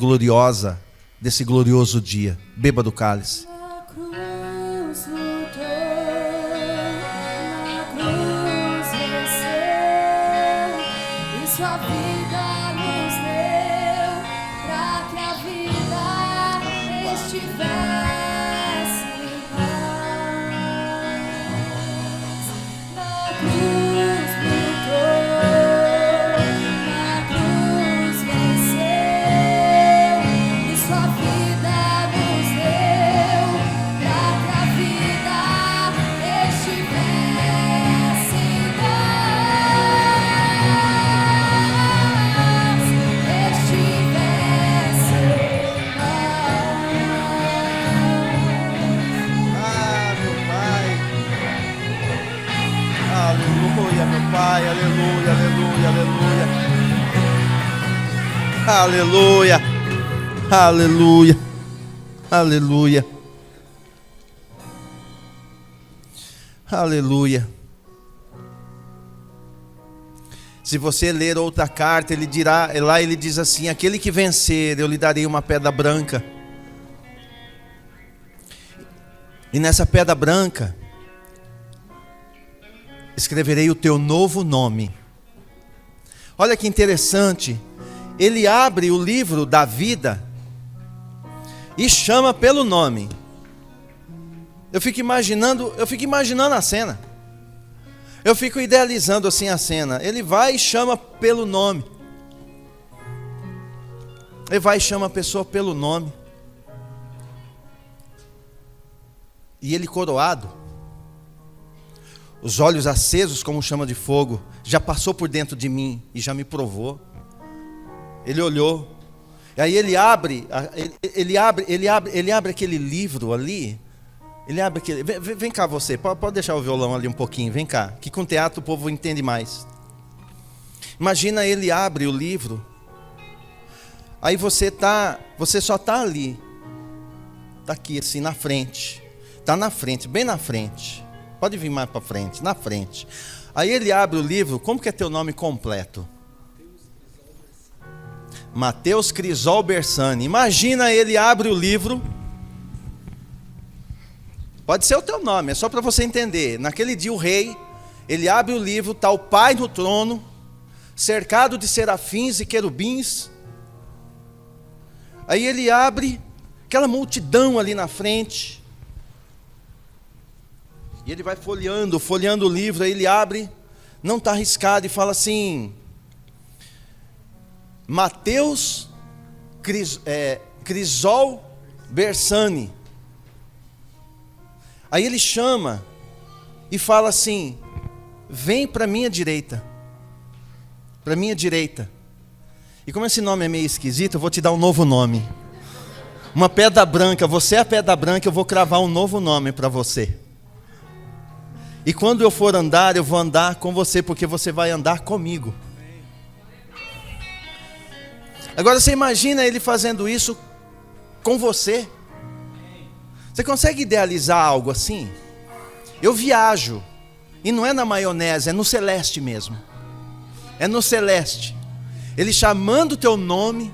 glorioso dia. Beba do cálice. Na cruz lutou, na cruz venceu, e sua vida nos deu, para que a vida estivesse em paz. Na cruz lutou, na cruz venceu, e sua vida nos deu, para que a vida estivesse em paz, estivesse em Ah, meu Pai. Aleluia, meu Pai. Aleluia, aleluia, aleluia. Aleluia. Aleluia. Aleluia. Aleluia. Se você ler outra carta, ele dirá, lá ele diz assim: aquele que vencer, eu lhe darei uma pedra branca. E nessa pedra branca escreverei o teu novo nome. Olha que interessante. Ele abre o livro da vida e chama pelo nome. Eu fico imaginando a cena. Eu fico idealizando assim a cena. Ele vai e chama pelo nome. Ele vai e chama a pessoa pelo nome. E ele coroado, os olhos acesos como chama de fogo, já passou por dentro de mim e já me provou. Ele olhou. E aí ele abre aquele livro ali. Ele abre aquele. Vem cá você, pode deixar o violão ali um pouquinho, vem cá, que com teatro o povo entende mais. Imagina, ele abre o livro. Aí você só está ali. Está aqui assim na frente. Está na frente, bem na frente. Pode vir mais para frente, na frente. Aí ele abre o livro. Como que é teu nome completo? Mateus Crisol Bersani. Imagina, ele abre o livro. Pode ser o teu nome, é só para você entender. Naquele dia o rei, ele abre o livro, está o Pai no trono, cercado de serafins e querubins. Aí ele abre, aquela multidão ali na frente. E ele vai folheando o livro, aí ele abre, não está arriscado, e fala assim: Mateus Crisol Bersani. Aí ele chama e fala assim: vem para a minha direita. Para a minha direita. E como esse nome é meio esquisito, eu vou te dar um novo nome. Uma pedra branca, você é a pedra branca, eu vou cravar um novo nome para você. E quando eu for andar, eu vou andar com você, porque você vai andar comigo. Agora você imagina ele fazendo isso com você. Você consegue idealizar algo assim? Eu viajo, e não é na maionese, é no celeste mesmo. É no celeste. Ele chamando o teu nome,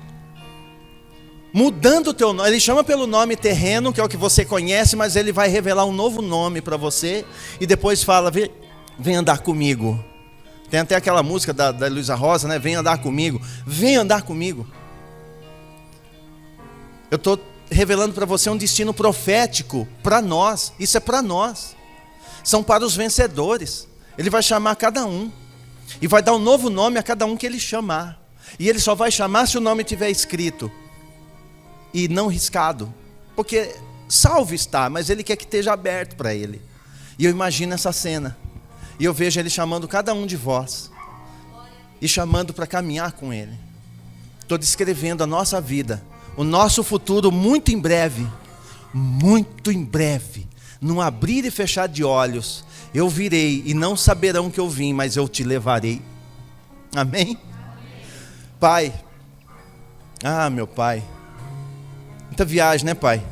mudando o teu nome. Ele chama pelo nome terreno, que é o que você conhece, mas ele vai revelar um novo nome para você. E depois fala: vem andar comigo Tem até aquela música da Luísa Rosa, né? Vem andar comigo. Vem andar comigo. Eu estou revelando para você um destino profético para nós. Isso é para nós. São para os vencedores. Ele vai chamar cada um. E vai dar um novo nome a cada um que ele chamar. E ele só vai chamar se o nome estiver escrito. E não riscado. Porque salvo está, mas ele quer que esteja aberto para ele. E eu imagino essa cena. E eu vejo ele chamando cada um de vós. E chamando para caminhar com ele. Estou descrevendo a nossa vida. O nosso futuro muito em breve. Muito em breve. Num abrir e fechar de olhos. Eu virei e não saberão que eu vim, mas eu te levarei. Amém? Pai. Ah, meu Pai. Muita viagem, né, Pai?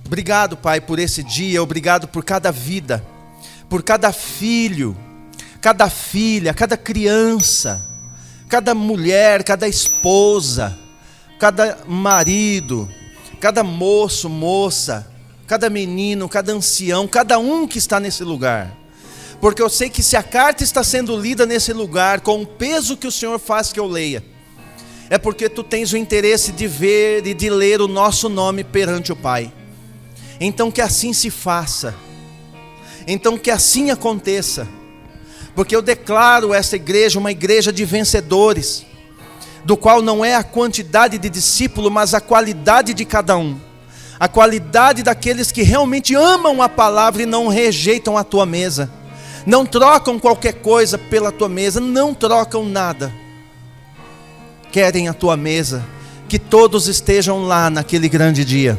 Obrigado, Pai, por esse dia. Obrigado por cada vida. Por cada filho, cada filha, cada criança, cada mulher, cada esposa, cada marido, cada moço, moça, cada menino, cada ancião, cada um que está nesse lugar. Porque eu sei que se a carta está sendo lida nesse lugar, com o peso que o Senhor faz que eu leia, é porque tu tens o interesse de ver e de ler o nosso nome perante o Pai. Então que assim se faça. Então que assim aconteça. Porque eu declaro essa igreja uma igreja de vencedores, do qual não é a quantidade de discípulos, mas a qualidade de cada um. A qualidade daqueles que realmente amam a palavra e não rejeitam a tua mesa. Não trocam qualquer coisa pela tua mesa, não trocam nada. Querem a tua mesa, que todos estejam lá naquele grande dia,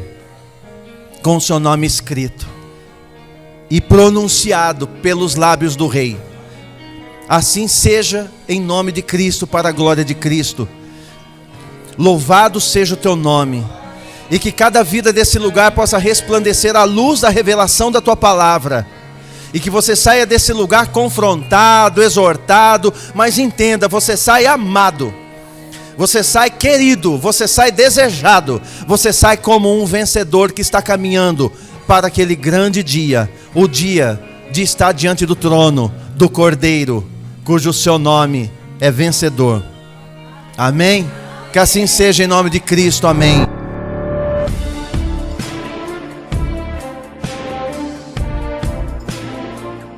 com o seu nome escrito e pronunciado pelos lábios do Rei. Assim seja, em nome de Cristo, para a glória de Cristo. Louvado seja o teu nome. E que cada vida desse lugar possa resplandecer a luz da revelação da tua palavra. E que você saia desse lugar confrontado, exortado, mas entenda, você sai amado. Você sai querido, você sai desejado. Você sai como um vencedor que está caminhando para aquele grande dia, o dia de estar diante do trono do Cordeiro, cujo seu nome é vencedor. Amém? Que assim seja em nome de Cristo, amém.